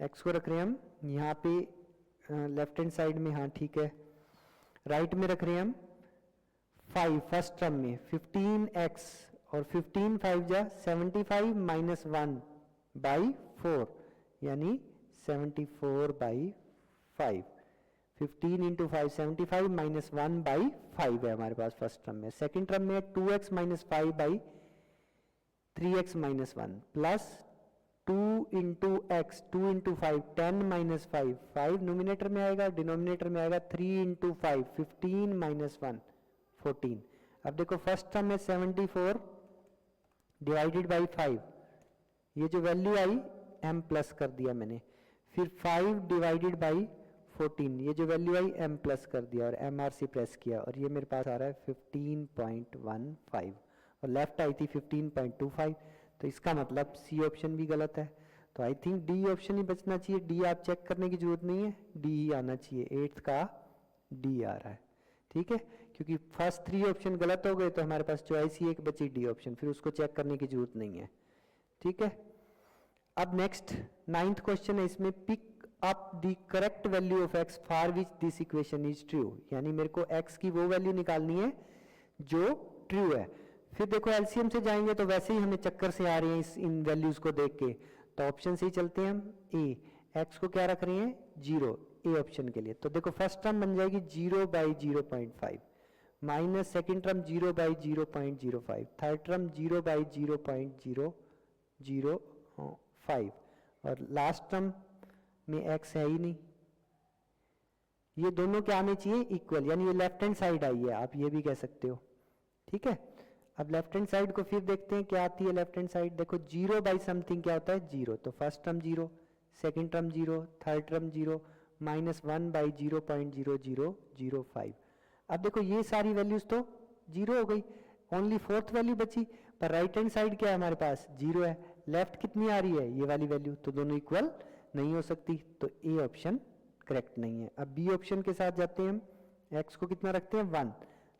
x को रख रहे हैं हम यहाँ पे लेफ्ट हैंड साइड में, हाँ ठीक है, राइट में रख रहे हैं हम 5 फर्स्ट टर्म में, 15x और 15 5 जा 75 माइनस 1/4 यानी 74/5, 15 इंटू 5 75 माइनस 1/5 है हमारे पास फर्स्ट टर्म में। सेकेंड टर्म में 2x minus 5/3x minus 1 plus 2 into x, 2 into 5 10 minus 5, 5 nominator में आएगा, डिनोमिनेटर में आएगा 3 इंटू 5 15 माइनस 1 14। अब देखो फर्स्ट टर्म में 74 डिवाइडेड बाई 5, ये जो वैल्यू आई m प्लस कर दिया मैंने, फिर 5 डिवाइडेड बाई 14, ये जो वैल्यू आई m प्लस कर दिया और MRC प्रेस किया, और ये मेरे पास आ रहा है 15.15 और लेफ्ट आई थी 15.25, तो इसका मतलब सी ऑप्शन भी गलत है। तो आई थिंक डी ऑप्शन ही बचना चाहिए, डी आप चेक करने की जरूरत नहीं है, डी ही आना चाहिए, 8th का डी आ रहा है, ठीक है, क्योंकि फर्स्ट 3 ऑप्शन गलत हो गए तो हमारे पास चॉइस ही एक बची डी ऑप्शन, फिर उसको चेक करने की जरूरत नहीं है, ठीक है। अब नेक्स्ट 9th क्वेश्चन है, इसमें pick up the correct value of x for which this equation is true, यानी मेरे को x की वो वैल्यू निकालनी है जो ट्रू है। फिर देखो एलसीएम से जाएंगे तो वैसे ही हमें चक्कर से आ रहे हैं इन वैल्यूज को देख के, तो ऑप्शन से ही चलते हैं हम, ए, x को क्या रख रहे हैं 0, ए ऑप्शन के लिए, तो देखो फर्स्ट टर्म बन जाएगी 0/0.5 minus second term 0/0.05, third term 0/0.005 और लास्ट टर्म में x है ही नहीं, ये दोनों क्या आने चाहिए इक्वल, यानी ये लेफ्ट हैंड साइड आई है, आप ये भी कह सकते हो, ठीक है। अब लेफ्ट हैंड साइड को फिर देखते हैं क्या आती है लेफ्ट हैंड साइड, देखो 0 बाई समथिंग क्या होता है 0, तो first term 0, second term 0, third term 0, minus 1/0.0005। अब देखो ये सारी वैल्यूज तो 0 हो गई, ओनली फोर्थ वैल्यू बची, पर राइट हैंड साइड क्या है हमारे पास 0 है, लेफ्ट कितनी आ रही है ये वाली वैल्यू, तो दोनों इक्वल नहीं हो सकती, तो ए ऑप्शन करेक्ट नहीं है। अब बी ऑप्शन के साथ जाते हैं हम, एक्स को कितना रखते हैं 1,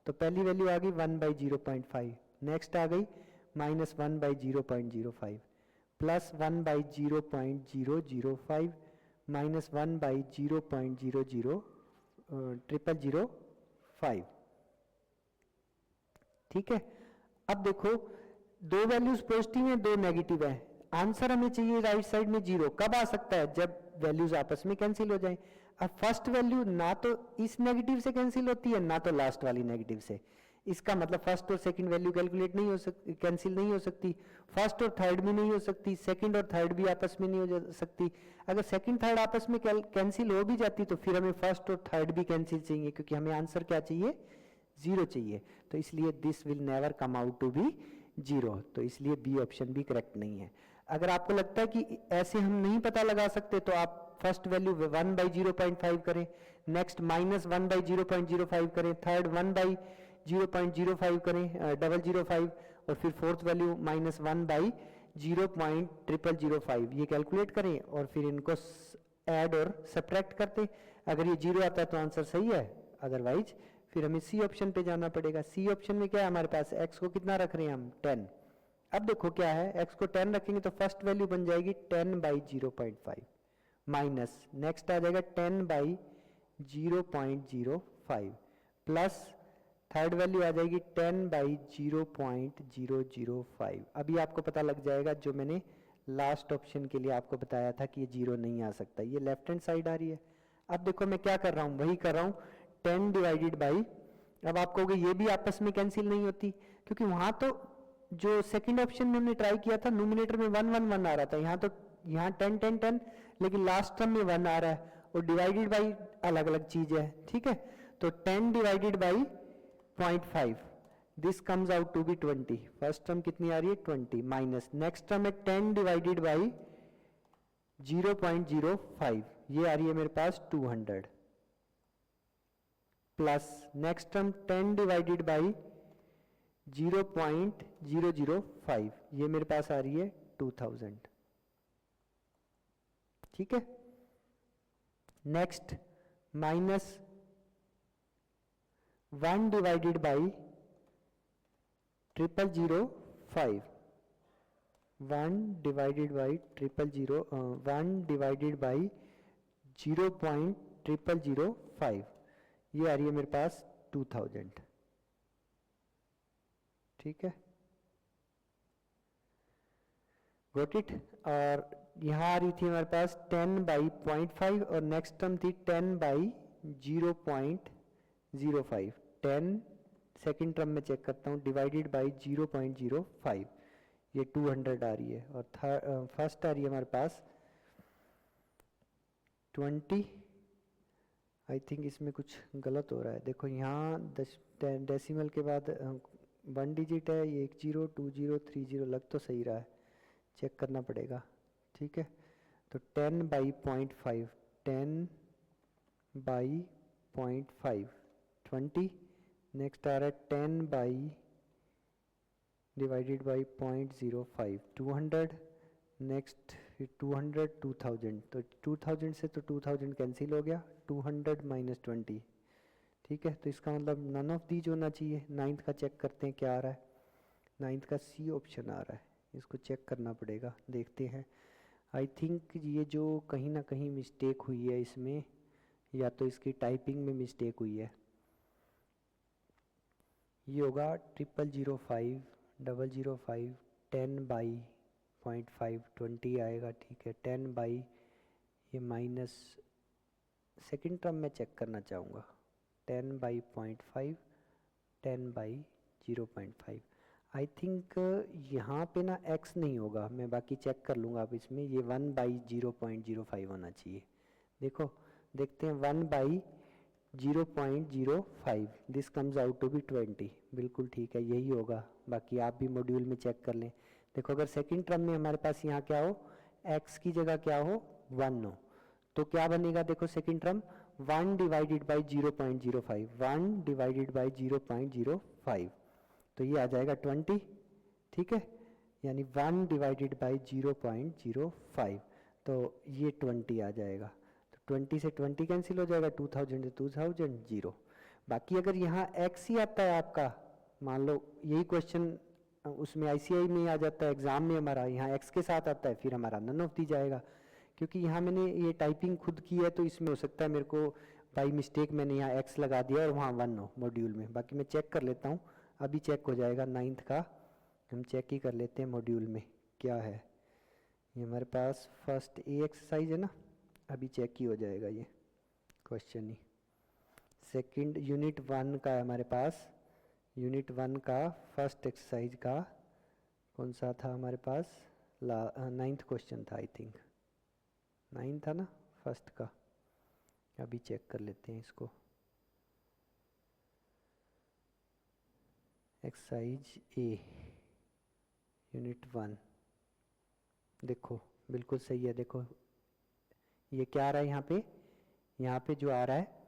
तो पहली वैल्यू आ गई 1/0.5, नेक्स्ट आ गई माइनस 1/0.05 प्लस 1/0.005 माइनस 1/0.00005, ठीक है। अब देखो दो वैल्यूज पॉजिटिव हैं, दो नेगेटिव है, आंसर हमें चाहिए राइट साइड में 0, कब आ सकता है जब वैल्यूज आपस में कैंसिल हो जाए। अब फर्स्ट वैल्यू ना तो इस नेगेटिव से कैंसिल होती है ना तो लास्ट वाली नेगेटिव से, इसका मतलब फर्स्ट और सेकंड वैल्यू कैलकुलेट नहीं हो सकती, कैंसिल नहीं हो सकती, फर्स्ट और थर्ड भी नहीं हो सकती, सेकंड और थर्ड भी आपस में नहीं हो सकती। अगर सेकंड थर्ड आपस में कैंसिल हो भी जाती तो फिर हमें फर्स्ट और थर्ड भी कैंसिल चाहिए, क्योंकि हमें आंसर क्या चाहिए 0 चाहिए, तो इसलिए this will never come out to be 0, तो इसलिए बी ऑप्शन भी करेक्ट नहीं है। अगर आपको लगता है कि ऐसे हम नहीं पता लगा सकते तो आप फर्स्ट वैल्यू 1/0.5 करें, नेक्स्ट माइनस 1/0.05 करें, थर्ड 1/0.05 करें 005 और फिर फोर्थ वैल्यू माइनस 1/0.005, ये कैलकुलेट करें और फिर इनको ऐड और सब्ट्रैक्ट करते, अगर ये 0 आता है तो आंसर सही है, अदरवाइज फिर हमें सी ऑप्शन पे जाना पड़ेगा। सी ऑप्शन में क्या है हमारे पास, एक्स को कितना रख रहे हैं हम 10, अब देखो क्या है x को 10 रखेंगे तो फर्स्ट वैल्यू बन जाएगी 10/0.5 माइनस नेक्स्ट आ जाएगा 10/0.05 प्लस थर्ड वैल्यू आ जाएगी 10/0.005। अभी आपको पता लग जाएगा जो मैंने लास्ट ऑप्शन के लिए आपको बताया था कि ये 0 नहीं आ सकता, ये लेफ्ट हैंड साइड आ रही है। अब देखो मैं क्या कर रहा हूँ, वही कर रहा हूँ 10 डिवाइडेड बाई, अब आप कहोगे ये भी आपस में कैंसिल नहीं होती, क्योंकि वहां तो जो सेकंड ऑप्शन में हमने ट्राई किया था नोमिनेटर में 1 1 1 आ रहा था, यहाँ तो यहाँ 10 10 10, लेकिन लास्ट टर्म में 1 आ रहा है और डिवाइडेड बाई अलग अलग चीज है, ठीक है। तो 10 divided by 0.5 this comes out to be 20, first term कितनी आ रही है 20 माइनस नेक्स्ट टर्म है 10 डिवाइडेड बाई 0.05, ये आ रही है मेरे पास 200, plus next term 10 divided by 0.005, ये मेरे पास आ रही है 2000, ठीक है। Next minus 1 divided by 0005, 1 divided by 0.0005, ये आ रही है मेरे पास 2000, ठीक है, गॉट इट। और यहाँ आ रही थी हमारे पास 10 बाई 0.5 और नेक्स्ट टर्म थी 10 बाई 0.05, 10 सेकेंड टर्म में चेक करता हूँ डिवाइडेड बाई 0.05, ये 200 आ रही है। और फर्स्ट आ रही है हमारे पास 20, आई थिंक इसमें कुछ गलत हो रहा है, देखो यहाँ डेसिमल के बाद 1 डिजिट है, ये 1 0 2 0 3 0 लग तो सही रहा है, चेक करना पड़ेगा, ठीक है। तो 10 बाई 0.5, 10 बाई 0.5 20, नेक्स्ट आ रहा है 10 बाई डिवाइडेड बाई 0.05 200, नेक्स्ट 200 2000, तो 2000 से तो 2000 कैंसिल हो गया, 200 माइनस 20, ठीक है। तो इसका मतलब नन ऑफ दीज होना चाहिए। 9th का चेक करते हैं क्या आ रहा है, 9th का सी ऑप्शन आ रहा है, इसको चेक करना पड़ेगा, देखते हैं। आई थिंक ये जो कहीं ना कहीं मिस्टेक हुई है इसमें, या तो इसकी टाइपिंग में मिस्टेक हुई है, ये होगा 0005 005 10 बाई 0.5 20 आएगा, ठीक है। 10 बाई ये माइनस सेकेंड टर्म में चेक करना चाहूँगा, 10 बाई 0.5 10 बाई 0.5, आई थिंक यहाँ पे ना x नहीं होगा, मैं बाकी चेक कर लूँगा अब इसमें, ये 1 बाई 0.05 होना चाहिए। देखो देखते हैं 1 by 0.05, this comes out to be 20, बिल्कुल ठीक है, यही होगा। बाकी आप भी मॉड्यूल में चेक कर लें। देखो अगर सेकंड टर्म में हमारे पास यहाँ क्या हो, x की जगह क्या हो 1 हो, तो क्या बनेगा, देखो second term 1 divided by 0.05, 1 divided by 0.05, तो ये आ जाएगा 20, ठीक है, यानी 1 डिवाइडेड बाई 0.05, तो ये 20 आ जाएगा। तो 20 से 20 कैंसिल हो जाएगा, 2000 से 2000 0। बाकी अगर यहाँ x ही आता है आपका, मान लो यही क्वेश्चन उसमें ICI में आ जाता है, एग्जाम में हमारा यहाँ x के साथ आता है, फिर हमारा नन ऑफ दी जाएगा। क्योंकि यहाँ मैंने ये टाइपिंग खुद की है, तो इसमें हो सकता है मेरे को बाई मिस्टेक मैंने यहाँ x लगा दिया और वहाँ 1 हो मॉड्यूल में। बाकी मैं चेक कर लेता हूँ, अभी चेक हो जाएगा। 9th का हम चेक ही कर लेते हैं मॉड्यूल में क्या है। ये हमारे पास फर्स्ट ए एक्सरसाइज है ना, अभी चेक ही हो जाएगा ये क्वेश्चन ही। सेकंड यूनिट 1 का है हमारे पास, यूनिट 1 का फर्स्ट एक्सरसाइज का कौन सा था हमारे पास, 9th क्वेश्चन था, आई थिंक 9 था ना फर्स्ट का। अभी चेक कर लेते हैं इसको। एक्सरसाइज ए यूनिट 1, देखो बिल्कुल सही है। देखो ये क्या आ रहा है यहाँ पे जो आ रहा है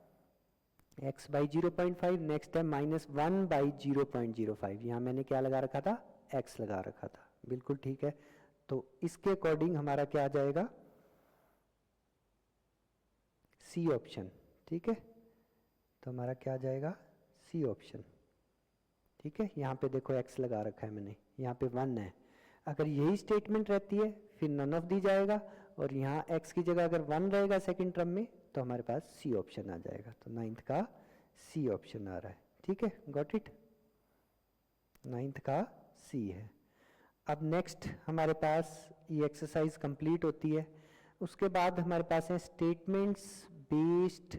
x बाई 0.5, नेक्स्ट है माइनस 1 बाई 0.05, यहाँ मैंने क्या लगा रखा था, x लगा रखा था, बिल्कुल ठीक है। तो इसके अकॉर्डिंग हमारा क्या आ जाएगा, सी ऑप्शन, ठीक है। तो हमारा क्या आ जाएगा, सी ऑप्शन, ठीक है। यहाँ पे देखो x लगा रखा है मैंने, यहाँ पे 1 है। अगर यही स्टेटमेंट रहती है फिर नन ऑफ दी जाएगा, और यहाँ x की जगह अगर 1 रहेगा सेकंड टर्म में, तो हमारे पास सी ऑप्शन आ जाएगा। तो 9th का सी ऑप्शन आ रहा है, ठीक है, गॉट इट। 9th का सी है। अब नेक्स्ट हमारे पास ये एक्सरसाइज कंप्लीट होती है। उसके बाद हमारे पास है statements based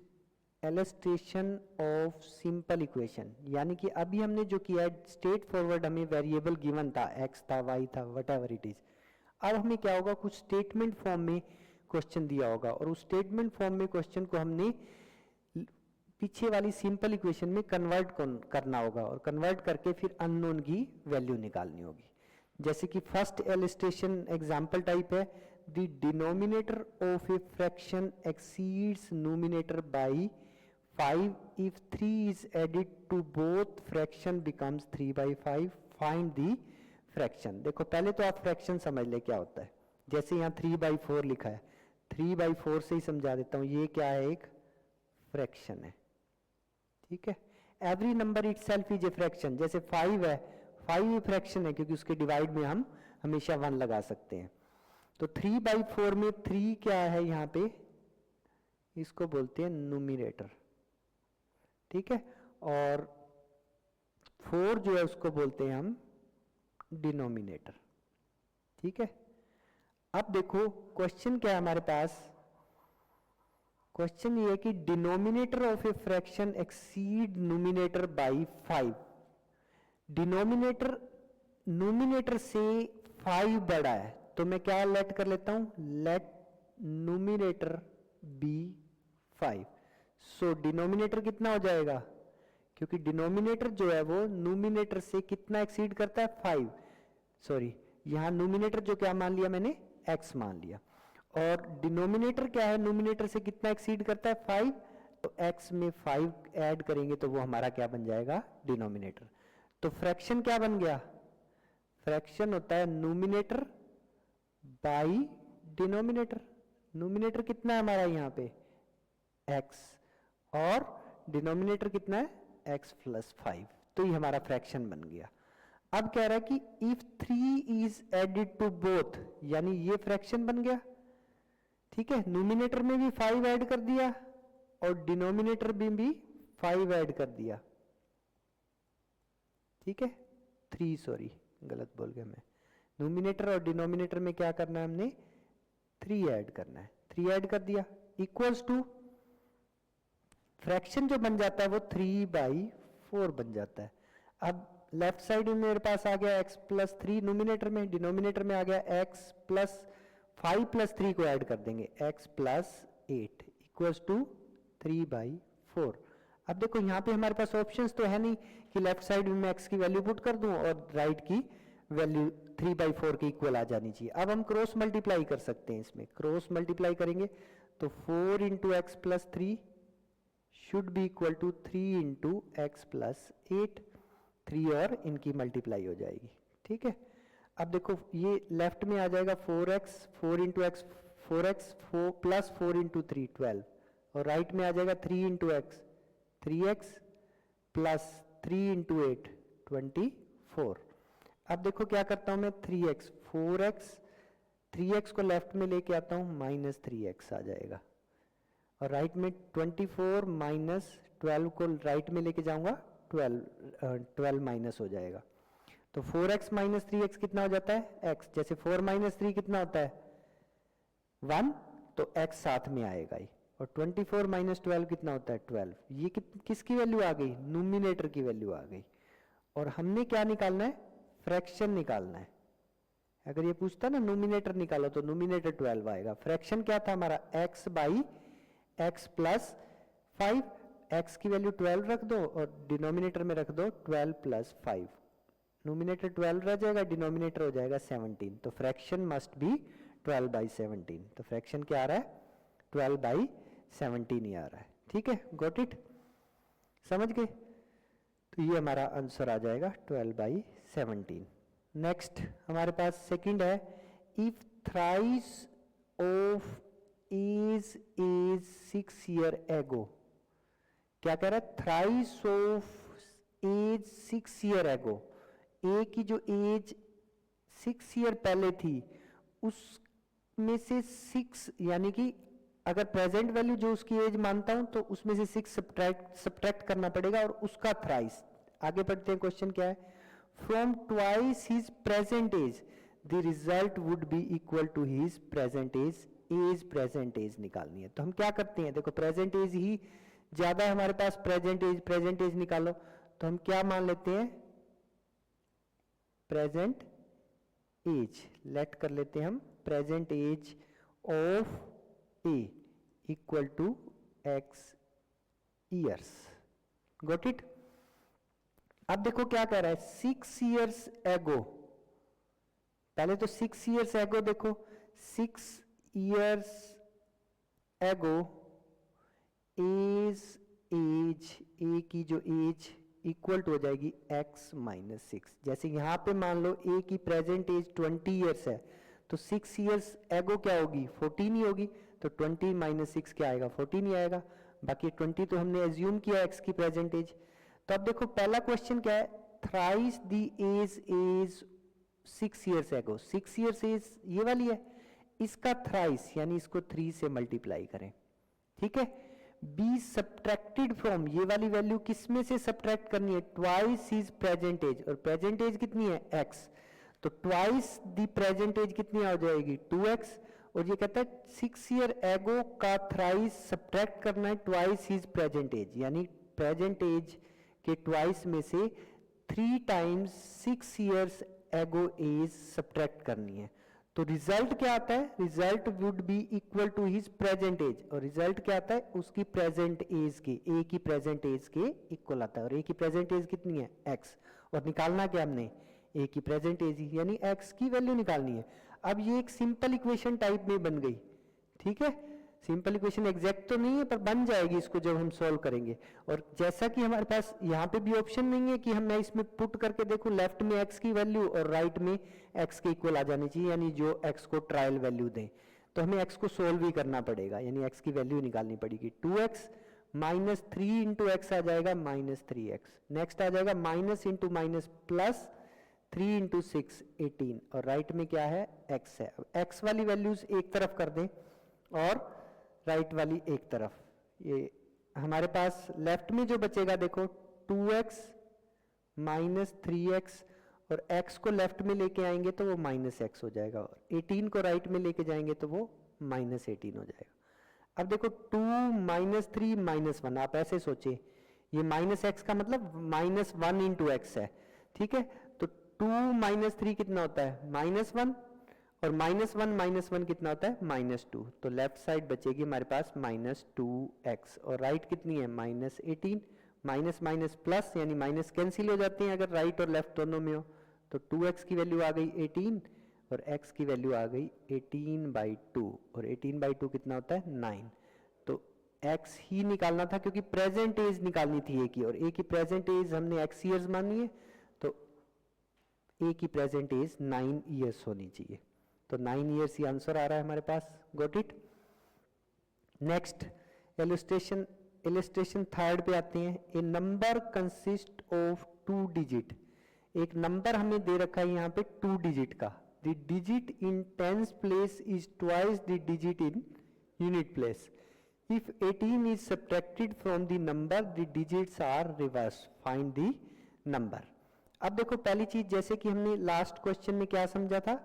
illustration of simple equation, यानी कि अभी हमने जो किया है स्ट्रेट फॉरवर्ड, हमें वेरिएबल गिवन था, x था, y था, वट एवर इट इज। अब हमें क्या होगा, कुछ स्टेटमेंट फॉर्म में क्वेश्चन दिया होगा, और उस स्टेटमेंट फॉर्म में क्वेश्चन को हमने पीछे वाली सिंपल इक्वेशन में कन्वर्ट करना होगा, और कन्वर्ट करके फिर अननोन की वैल्यू निकालनी होगी। जैसे कि फर्स्ट इलस्ट्रेशन एग्जांपल टाइप है, the denominator of a fraction exceeds numerator by 5 if 3 is added to both fraction becomes 3/5 find the fraction। देखो पहले तो आप फ्रैक्शन समझ ले क्या होता है। जैसे यहाँ 3/4 लिखा है, 3/4 से ही समझा देता हूँ, ये क्या है, एक फ्रैक्शन है, ठीक है। Every number itself is a fraction. जैसे 5 है, 5 फ्रैक्शन है क्योंकि उसके डिवाइड में हम हमेशा 1 लगा सकते हैं। तो 3/4 में 3 क्या है यहाँ पे, इसको बोलते हैं न्यूमरेटर, ठीक है, और 4 जो है उसको बोलते हैं हम डिनोमिनेटर, ठीक है। अब देखो क्वेश्चन क्या है हमारे पास, क्वेश्चन ये है कि denominator of a fraction exceed numerator bye 5। Denominator numerator से 5 बड़ा है, तो मैं क्या लेट कर लेता हूं, let numerator be 5। So denominator कितना हो जाएगा, क्योंकि डिनोमिनेटर जो है वो न्यूमरेटर से कितना एक्सीड करता है, 5। सॉरी, यहां न्यूमरेटर जो क्या मान लिया मैंने, x मान लिया, और डिनोमिनेटर क्या है, न्यूमरेटर से कितना एक्सीड करता है, 5। तो x में 5 ऐड करेंगे तो वो हमारा क्या बन जाएगा, डिनोमिनेटर। तो फ्रैक्शन क्या बन गया, फ्रैक्शन होता है न्यूमरेटर बाई डिनोमिनेटर। न्यूमरेटर कितना है हमारा यहाँ पे, x, और डिनोमिनेटर कितना है, x + 5। तो ये हमारा फ्रैक्शन बन गया। अब कह रहा है कि if 3 is added to both, यानी ये फ्रैक्शन बन गया, ठीक है। न्यूमरेटर में भी 5 ऐड कर दिया और डिनोमिनेटर में भी 5 ऐड कर दिया, ठीक है। 3, सॉरी गलत बोल गया मैं, न्यूमरेटर और डिनोमिनेटर में क्या करना है हमने, 3 ऐड करना है। 3 ऐड कर दिया, इक्वल्स टू फ्रैक्शन जो बन जाता है वो 3/4 बन जाता है। अब लेफ्ट साइड में मेरे पास आ गया x + 3 न्यूमरेटर में, डिनोमिनेटर में आ गया x + 5 + 3 को ऐड कर देंगे, x + 8 इक्वल्स टू 3/4। अब देखो यहाँ पे हमारे पास ऑप्शंस तो है नहीं कि लेफ्ट साइड में मैं x की वैल्यू पुट कर दूं और राइट की वैल्यू 3/4 के इक्वल आ जानी चाहिए। अब हम क्रॉस मल्टीप्लाई कर सकते हैं, इसमें क्रॉस मल्टीप्लाई करेंगे तो 4 × x + 3 should be equal to 3 × x + 8। 3 और इनकी मल्टीप्लाई हो जाएगी, ठीक है। अब देखो ये लेफ्ट में आ जाएगा 4x, 4 × x 4x, 4 + 4 × 3 12, और राइट में आ जाएगा 3 × x 3x + 3 × 8 24। अब देखो क्या करता हूं मैं, 3x 4x, 3x को लेफ्ट में लेके आता हूं, -3x आ जाएगा, और राइट में 24 - 12 को राइट में लेके जाऊंगा, 12 माइनस हो जाएगा। तो 4x - 3x कितना हो जाता है, x। जैसे 4 - 3 कितना होता है, 1, तो x साथ में आएगा ही, और 24 - 12 कितना होता है, 12। ये किसकी वैल्यू आ गई, न्यूमरेटर की वैल्यू आ गई। और हमने क्या निकालना है, फ्रैक्शन निकालना है। अगर ये पूछता ना न्यूमरेटर निकालो तो न्यूमरेटर 12 आएगा। फ्रैक्शन क्या था हमारा, x/x + 5, x की वैल्यू 12 रख दो और डिनोमिनेटर में रख दो 12 + 5। न्यूमरेटर 12 रह जाएगा, डिनोमिनेटर हो जाएगा 17। तो फ्रैक्शन मस्ट बी 12/17। तो फ्रैक्शन क्या आ रहा है, 12/17 ही आ रहा है, ठीक है। गॉट इट, समझ गए। तो ये हमारा आंसर आ जाएगा 12/17। नेक्स्ट हमारे पास सेकंड है, if thrice of age 6 year ago. क्या कह रहा है, थ्राइस ऑफ एज 6 ईयर एगो, ए की जो एज 6 ईयर पहले थी उसमें से 6, यानी कि अगर प्रेजेंट वैल्यू जो उसकी एज मानता हूं तो उसमें से 6 सब्ट्रैक्ट करना पड़ेगा, और उसका थ्राइस। आगे बढ़ते हैं, क्वेश्चन क्या है, from twice his present age the result would be equal to his present age present age निकालनी है। तो हम क्या करते हैं, देखो प्रेजेंट एज ही ज्यादा है हमारे पास, प्रेजेंट एज निकालो, तो हम क्या मान लेते हैं, प्रेजेंट एज लेट कर लेते हैं हम, present age of A equal to x years. Got it. अब देखो क्या कह रहा है, 6 ईयर्स एगो, पहले तो 6 ईयर्स एगो देखो, 6 ईयर्स एगो is एज, ए की जो एज इक्वल टू हो जाएगी x माइनस 6। जैसे यहाँ पे मान लो a की प्रेजेंट एज 20 ईयर्स है, तो 6 ईयर्स एगो क्या होगी 14 ही होगी, तो 20 माइनस 6 क्या आएगा 14 ही आएगा। बाकी 20 तो हमने एज्यूम किया x की प्रेजेंट एज। तो अब देखो पहला क्वेश्चन क्या है, thrice the age is 6 years ago, 6 years as ये वाली है, इसका थ्राइस यानी इसको 3 से मल्टीप्लाई करें, ठीक है। बी सब्ट्रैक्टेड फ्रॉम, ये वाली वैल्यू किस में से सब्ट्रैक्ट करनी है, ट्वाइस इज प्रेजेंट एज, और प्रेजेंट एज कितनी है x, तो ट्वाइस द प्रेजेंट एज कितनी आ जाएगी 2x, और ये कहता है 6 ईयर एगो का थ्राइस सब्ट्रैक्ट करना है ट्वाइस इज प्रेजेंट एज, यानी प्रेजेंट एज के ट्वाइस में से 3 times 6 years ago age subtract करनी है। तो रिजल्ट क्या आता है, result would be equal to his present age, और रिजल्ट क्या आता है उसकी प्रेजेंट एज के, ए की प्रेजेंट एज के इक्वल आता है, और ए की प्रेजेंट एज कितनी है x, और निकालना क्या हमने ए की प्रेजेंट एज ही, यानी x की वैल्यू निकालनी है। अब ये एक सिंपल इक्वेशन टाइप में बन गई, ठीक है, सिंपल इक्वेशन एग्जैक्ट तो नहीं है पर बन जाएगी इसको जब हम सॉल्व करेंगे। और जैसा कि हमारे पास यहाँ पे भी ऑप्शन नहीं है कि हम मैं इसमें पुट करके देखूं लेफ्ट में x की वैल्यू और राइट में x के इक्वल आ जानी चाहिए, यानी जो x को ट्रायल वैल्यू दें, तो हमें x को सोल्व भी करना पड़ेगा, यानी x की वैल्यू निकालनी पड़ेगी। 2x माइनस 3 इंटू एक्स आ जाएगा माइनस 3x, नेक्स्ट आ जाएगा minus into minus plus 3 into 6 18, और राइट में क्या है x है। x वाली वैल्यूज एक तरफ कर दें और राइट वाली एक तरफ, ये हमारे पास लेफ्ट में जो बचेगा देखो 2x माइनस 3x, और x को लेफ्ट में लेके आएंगे तो वो माइनस x हो जाएगा, और 18 को राइट में लेके जाएंगे तो वो माइनस 18 हो जाएगा। अब देखो 2 माइनस 3 माइनस 1, आप ऐसे सोचे ये माइनस x का मतलब माइनस 1 इंटू एक्स है, ठीक है। तो 2 माइनस 3 कितना होता है माइनस 1, और माइनस 1 कितना होता है माइनस 2, तो लेफ्ट साइड बचेगी हमारे पास माइनस 2x, और राइट कितनी है माइनस 18, माइनस माइनस प्लस यानी माइनस कैंसिल हो जाते हैं अगर राइट और लेफ्ट दोनों में हो, तो 2x की वैल्यू आ गई 18 और x की वैल्यू आ गई 18/2, और 18/2 कितना होता है 9, तो x ही निकालना था क्योंकि प्रेजेंट एज निकालनी थी a की, और a की प्रेजेंट एज हमने x ईयर्स मानी है, तो a की प्रेजेंट एज 9 ईयर्स होनी चाहिए, तो 9 ईयर्स ही आंसर आ रहा है हमारे पास। Got it. Next illustration third पे आते हैं। A number consist of 2 digit, एक नंबर हमें दे रखा है यहाँ पे 2 डिजिट का, the digit in tens place is twice the digit in unit place, if 18 is subtracted from the number the digits are reverse, find the number. अब देखो पहली चीज, जैसे कि हमने लास्ट क्वेश्चन में क्या समझा था,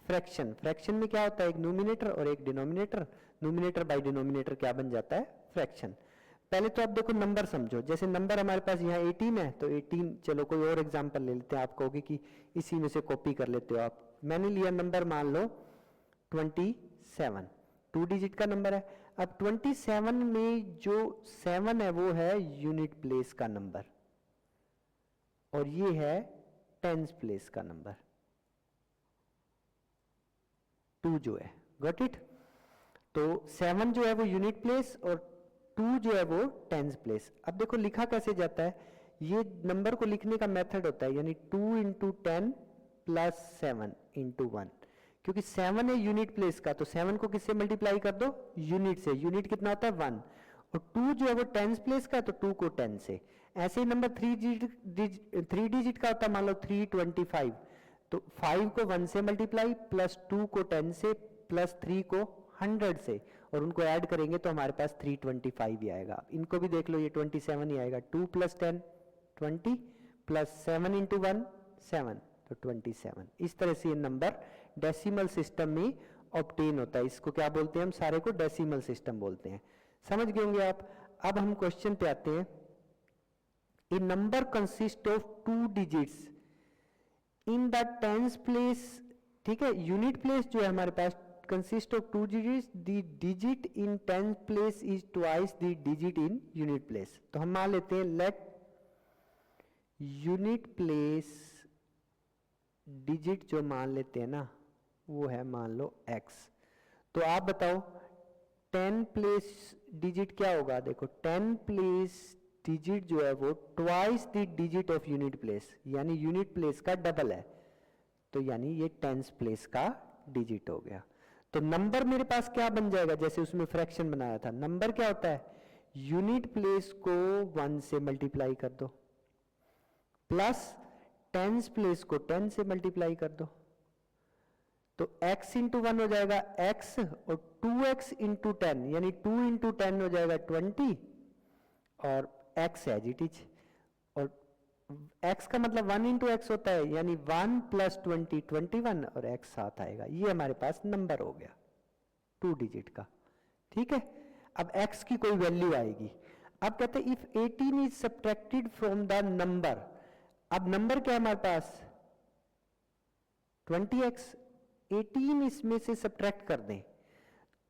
फ्रैक्शन, फ्रैक्शन में क्या होता है एक न्यूमिनेटर और एक डिनोमिनेटर, न्यूमिनेटर बाय डिनोमिनेटर क्या बन जाता है फ्रैक्शन। पहले तो आप देखो नंबर समझो, जैसे नंबर हमारे पास यहाँ 18 है, तो 18, चलो कोई और एग्जांपल ले लेते हैं, आप कहोगे कि इसी में से कॉपी कर लेते हो आप, मैंने लिया नंबर मान लो 27, 2 डिजिट का नंबर है। अब 27 में जो 7 है वो है यूनिट प्लेस का नंबर, और ये है टेंस प्लेस का नंबर 2 जो है, गॉट इट। तो 7 जो है वो यूनिट प्लेस और 2 जो है वो टेंस प्लेस। अब देखो लिखा कैसे जाता है, ये नंबर को लिखने का मेथड होता है, यानी 2 इंटू 10 प्लस 7 इंटू 1, क्योंकि 7 है यूनिट प्लेस का, तो 7 को किससे मल्टीप्लाई कर दो यूनिट से, यूनिट कितना होता है 1, और 2 जो है वो टेंस प्लेस का, तो 2 को 10 से। ऐसे ही नंबर 3 डिजिट का होता है, मान लो 325, तो 5 को 1 से मल्टीप्लाई, प्लस 2 को 10 से, प्लस 3 को 100 से, और उनको ऐड करेंगे तो हमारे पास 325 ही आएगा। इनको भी देख लो, ये 27 ही आएगा, 2 + 10 20 प्लस 7 इंटू 1 7, तो 27। इस तरह से ये नंबर डेसिमल सिस्टम में ऑब्टेन होता है, इसको क्या बोलते हैं हम सारे को डेसिमल सिस्टम बोलते हैं, समझ गए होंगे आप। अब हम क्वेश्चन पे आते हैं, a number consist of 2 digits in the tens place, ठीक है, यूनिट प्लेस जो है हमारे पास consist of 2 digits, the digit in tens place is twice the digit in unit place. तो हम मान लेते हैं लेट यूनिट प्लेस डिजिट जो मान लेते हैं ना वो है मान लो x, तो आप बताओ 10 प्लेस डिजिट क्या होगा, देखो 10 प्लेस डिजिट जो है वो twice the digit of unit place, यानी यूनिट प्लेस का डबल है, तो यानी ये टेंस प्लेस का डिजिट हो गया। तो नंबर मेरे पास क्या बन जाएगा, जैसे उसमें फ्रैक्शन बनाया था, नंबर क्या होता है, यूनिट प्लेस को 1 से मल्टीप्लाई कर दो प्लस टेंस प्लेस को 10 से मल्टीप्लाई कर दो, तो x इंटू 1 हो जाएगा x और 2x इंटू 10 यानी 2 इंटू 10 हो जाएगा 20 और x एज इट इज, और x का मतलब 1 इंटू एक्स होता है यानी 1 प्लस 20 21 और x साथ आएगा। ये हमारे पास नंबर हो गया 2 डिजिट का, ठीक है। अब x की कोई वैल्यू आएगी। अब कहते हैं if 18 is subtracted from the number, अब नंबर क्या है हमारे पास 20x, 18 इसमें से सब्ट्रैक्ट कर दें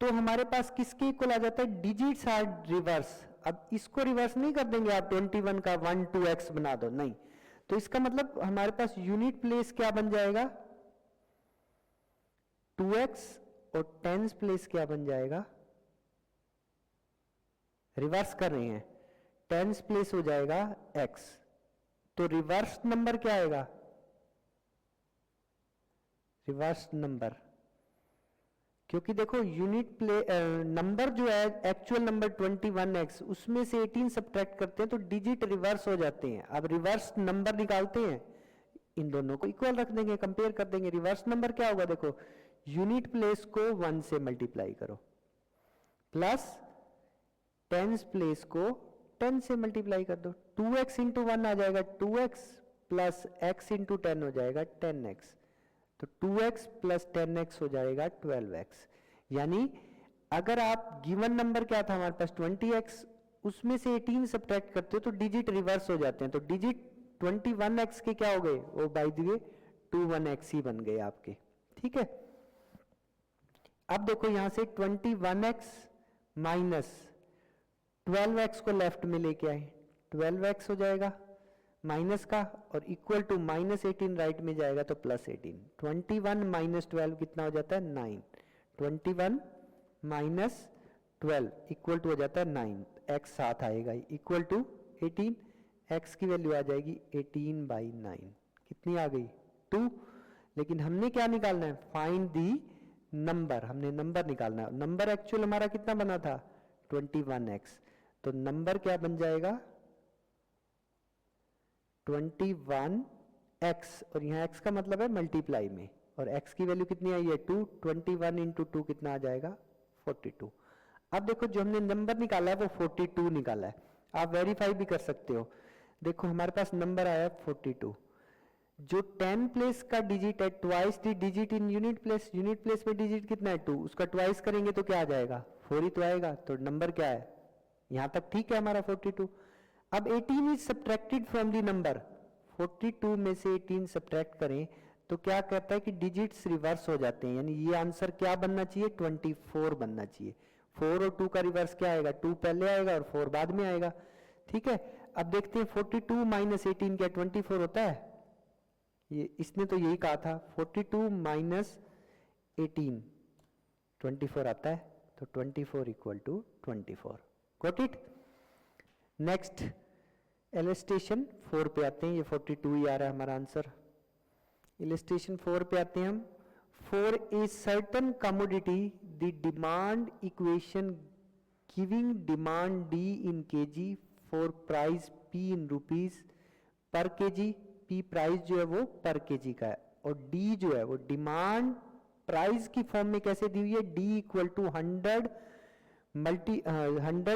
तो हमारे पास किसके इक्वल आ जाता है, डिजिट्स आर रिवर्स। अब इसको रिवर्स नहीं कर देंगे आप 21 का 1 2x बना दो, नहीं, तो इसका मतलब हमारे पास यूनिट प्लेस क्या बन जाएगा 2x और टेंस प्लेस क्या बन जाएगा, रिवर्स कर रहे हैं, टेंस प्लेस हो जाएगा x, तो रिवर्स नंबर क्या आएगा, रिवर्स नंबर, क्योंकि देखो यूनिट प्ले नंबर जो है एक्चुअल नंबर 21x उसमें से 18 सब्ट्रैक्ट करते हैं तो डिजिट रिवर्स हो जाते हैं। अब रिवर्स नंबर निकालते हैं, इन दोनों को इक्वल रख देंगे, कंपेयर कर देंगे। रिवर्स नंबर क्या होगा, देखो यूनिट प्लेस को 1 से मल्टीप्लाई करो प्लस टेंस प्लेस को 10 से मल्टीप्लाई कर दो, 2x इंटू 1 आ जाएगा 2x प्लस x इंटू 10 हो जाएगा 10x, तो 2x प्लस 10x हो जाएगा 12x। यानी अगर आप गिवन नंबर क्या था हमारे पास 20x, उसमें से 18 सब्ट्रैक्ट करते हो तो डिजिट रिवर्स हो जाते हैं, तो डिजिट 21x के क्या हो गए, वो बाय द वे 21x ही बन गए आपके, ठीक है। अब देखो यहां से 21x माइनस 12x को लेफ्ट में लेके आए, 12x हो जाएगा माइनस का और इक्वल टू माइनस 18 राइट में जाएगा तो प्लस 18, 21 माइनस 12 कितना हो जाता है 9, 21 माइनस 12 इक्वल टू हो जाता है 9, x साथ आएगा इक्वल टू 18, x की वैल्यू आ जाएगी 18/9, कितनी आ गई 2। लेकिन हमने क्या निकालना है, फाइंड दी नंबर, हमने नंबर निकालना है, नंबर एक्चुअल हमारा कितना बना था 21x, तो नंबर क्या बन जाएगा 21x और यहाँ x का मतलब है मल्टीप्लाई में, और x की वैल्यू कितनी आई है 2, 21 इंटू 2 कितना आ जाएगा 42। अब देखो जो हमने नंबर निकाला है वो 42 निकाला है, आप वेरीफाई भी कर सकते हो। देखो हमारे पास नंबर आया 42, जो 10 प्लेस का डिजिट है twice the digit in unit place, unit place में डिजिट कितना है 2, उसका ट्वाइस करेंगे तो क्या आ जाएगा 4 ही तो आएगा, तो नंबर क्या है यहां तक ठीक है हमारा 42। अब 18 is subtracted from the number, 42 में से 18 सब्ट्रैक्ट करें तो क्या कहता है कि डिजिट्स रिवर्स हो जाते हैं, यानी ये आंसर क्या बनना चाहिए 24 बनना चाहिए। 4 और 2 का रिवर्स क्या आएगा, 2 पहले आएगा और 4 बाद में आएगा, ठीक है। अब देखते हैं 42 माइनस 18 क्या 24 होता है, ये इसने तो यही कहा था 42 माइनस 18 24 आता है, तो 24 equal to 24, got it. Next illustration 4 पे आते हैं, ये 42 ही आ रहा है हमारा आंसर। इलस्ट्रेशन 4 पे आते हैं हम, for a certain commodity the demand equation giving demand D in kg for price P in rupees per KG, P price जो है वो पर केजी का है और डी जो है वो डिमांड प्राइस की फॉर्म में कैसे दी हुई है, D equal to 100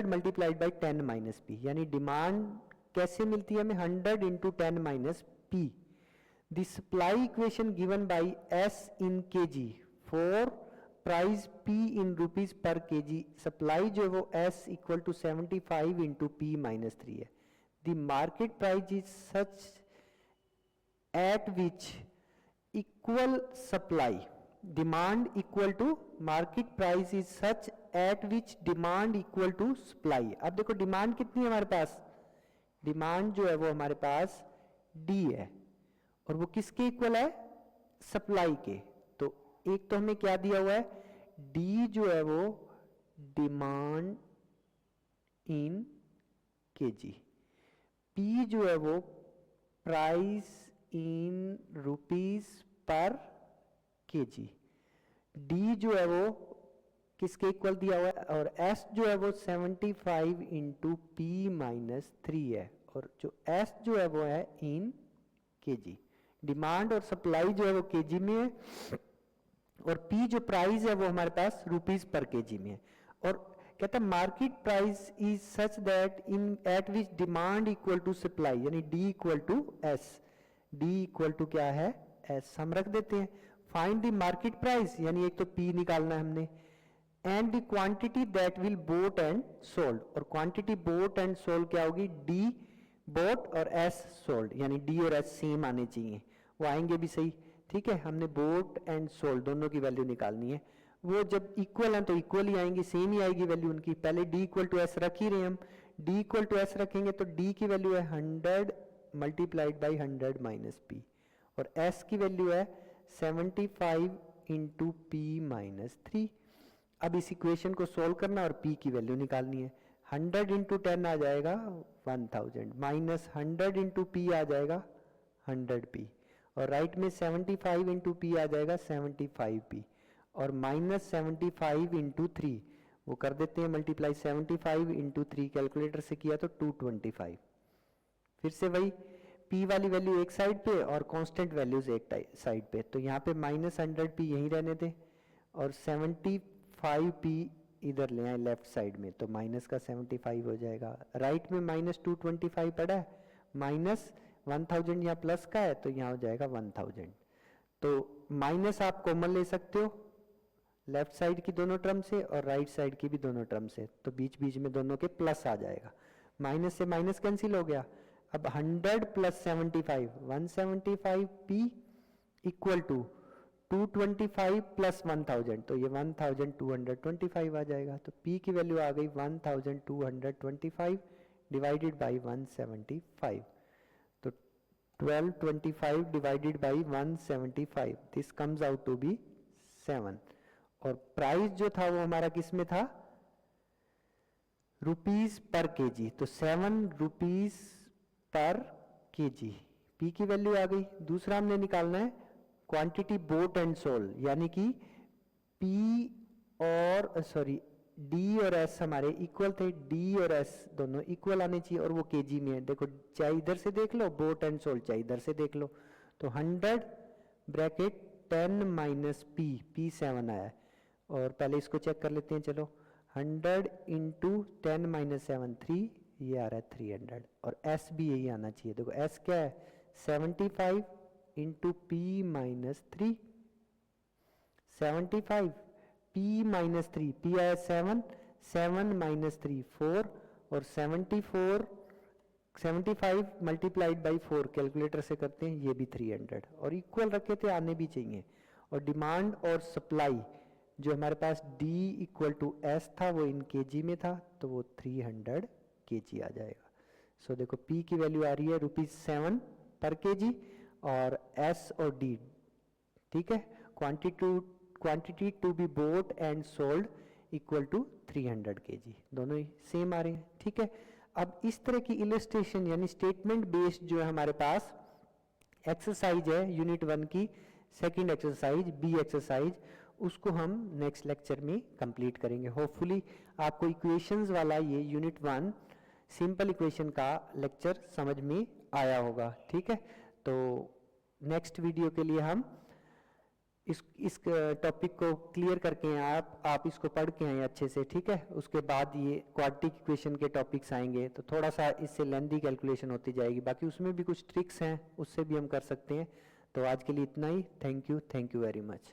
multiplied by 10 minus P, यानी डिमांड कैसे मिलती है हमें 100 into 10 minus P. The supply equation given by S in kg for price P in rupees per kg, supply जो है वो S equal to 75 into P minus 3 है। The market price is such at which equal supply demand equal to market price is such at which demand equal to supply. अब देखो डिमांड कितनी है हमारे पास, डिमांड जो है वो हमारे पास डी है और वो किसके इक्वल है, सप्लाई के। तो एक तो हमें क्या दिया हुआ है, डी जो है वो डिमांड इन केजी, पी जो है वो प्राइस इन रुपीस पर केजी, डी जो है वो किसके इक्वल दिया हुआ है, और एस जो है वो 75 इंटू पी माइनस 3 है, और जो एस जो है वो है इन केजी। डिमांड और सप्लाई जो है वो केजी में है, और पी जो प्राइस है वो हमारे पास रुपीस पर केजी में है। और कहता है market price is such that in at which demand equal to supply, यानी D equal to S, D equal to क्या है एस, हम रख देते हैं। फाइंड द मार्केट प्राइस, यानी एक तो पी निकालना है हमने, and the quantity that will boat and sold, और क्वांटिटी बोट एंड सोल्ड क्या होगी, डी बोट और एस सोल्ड, यानी डी और एस सेम आने चाहिए, वो आएंगे भी सही। ठीक है, हमने बोट एंड सोल्ड दोनों की वैल्यू निकालनी है, वो जब इक्वल हैं तो इक्वल ही आएंगी, सेम ही आएगी वैल्यू उनकी। पहले डी इक्वल टू एस रख ही रहे हम, डी इक्वल टू एस रखेंगे तो डी की वैल्यू है 100 मल्टीप्लाइड बाई 100 माइनस पी, और एस की वैल्यू है 75 इंटू पी माइनस 3। अब इस इक्वेशन को सोल्व करना और पी की वैल्यू निकालनी है। 100 इंटू 10 आ जाएगा 1000, माइनस 100 इंटू पी आ जाएगा 100 पी, और राइट में 75 इंटू पी आ जाएगा 75 पी, और माइनस 75 इंटू 3 वो कर देते हैं मल्टीप्लाई, 75 इंटू 3 कैलकुलेटर से किया तो 225। फिर से वही पी वाली वैल्यू एक साइड पे और कांस्टेंट वैल्यूज एक साइड पे, तो यहाँ पे माइनस 100 पी यहीं रहने थे, और 75 पी इधर ले आए लेफ्ट साइड में, तो माइनस का 75 हो जाएगा। राइट में माइनस 225 पड़ा है, माइनस 1000 यहाँ प्लस का है, तो यहाँ हो जाएगा 1000। तो माइनस आप कॉमन ले सकते हो लेफ्ट साइड की दोनों टर्म से और राइट साइड की भी दोनों टर्म से, तो बीच बीच में दोनों के प्लस आ जाएगा, माइनस से माइनस कैंसिल हो गया। अब 100 plus 75 175 P equal to 225 plus 1000, तो ये 1225 आ जाएगा। तो पी की वैल्यू आ गई 1225 डिवाइडेड बाई 175, तो 1225 divided by 175, this comes out to be 7। और प्राइस जो था वो हमारा किस में था, रुपीस पर केजी, तो 7 रुपीस पर केजी, पी की वैल्यू आ गई। दूसरा हमने निकालना है क्वांटिटी बोट एंड सोल्ड, यानी कि पी और सॉरी डी और एस हमारे इक्वल थे, डी और एस दोनों इक्वल आने चाहिए, और वो केजी में है। देखो चाहे इधर से देख लो बोट एंड सोल्ड, चाहे इधर से देख लो, तो 100 ब्रैकेट 10 माइनस पी, पी 7 आया है, और पहले इसको चेक कर लेते हैं। चलो 100 इंटू 10 माइनस 7 3, ये आ रहा है 300, और एस भी यही आना चाहिए। देखो एस क्या है 75 into P minus 3, 75 P minus 3, P आया 7, 7 माइनस 3 4, और 75 मल्टीप्लाइड बाई 4 कैलकुलेटर से करते हैं, ये भी 300, और इक्वल रखे थे, आने भी चाहिए। और डिमांड और सप्लाई जो हमारे पास D इक्वल टू एस था वो इन केजी में था, तो वो 300 केजी आ जाएगा। सो देखो P की वैल्यू आ रही है ₹7 पर केजी, और S और D, ठीक है, quantity to be bought and sold equal to 300 kg, दोनों ही सेम आ रहे हैं। ठीक है, अब इस तरह की इलस्ट्रेशन यानी स्टेटमेंट बेस्ड जो है हमारे पास एक्सरसाइज है यूनिट 1 की सेकंड एक्सरसाइज, बी एक्सरसाइज, उसको हम नेक्स्ट लेक्चर में कंप्लीट करेंगे। होपफुली आपको इक्वेशंस वाला ये यूनिट 1 सिंपल इक्वेशन का लेक्चर समझ में आया होगा। ठीक है, तो नेक्स्ट वीडियो के लिए हम इस टॉपिक को क्लियर करके हैं, आप इसको पढ़ के आए अच्छे से। ठीक है, उसके बाद ये क्वाड्रेटिक इक्वेशन के टॉपिक्स आएंगे, तो थोड़ा सा इससे लेंथी कैलकुलेशन होती जाएगी, बाकी उसमें भी कुछ ट्रिक्स हैं, उससे भी हम कर सकते हैं। तो आज के लिए इतना ही। Thank you very much.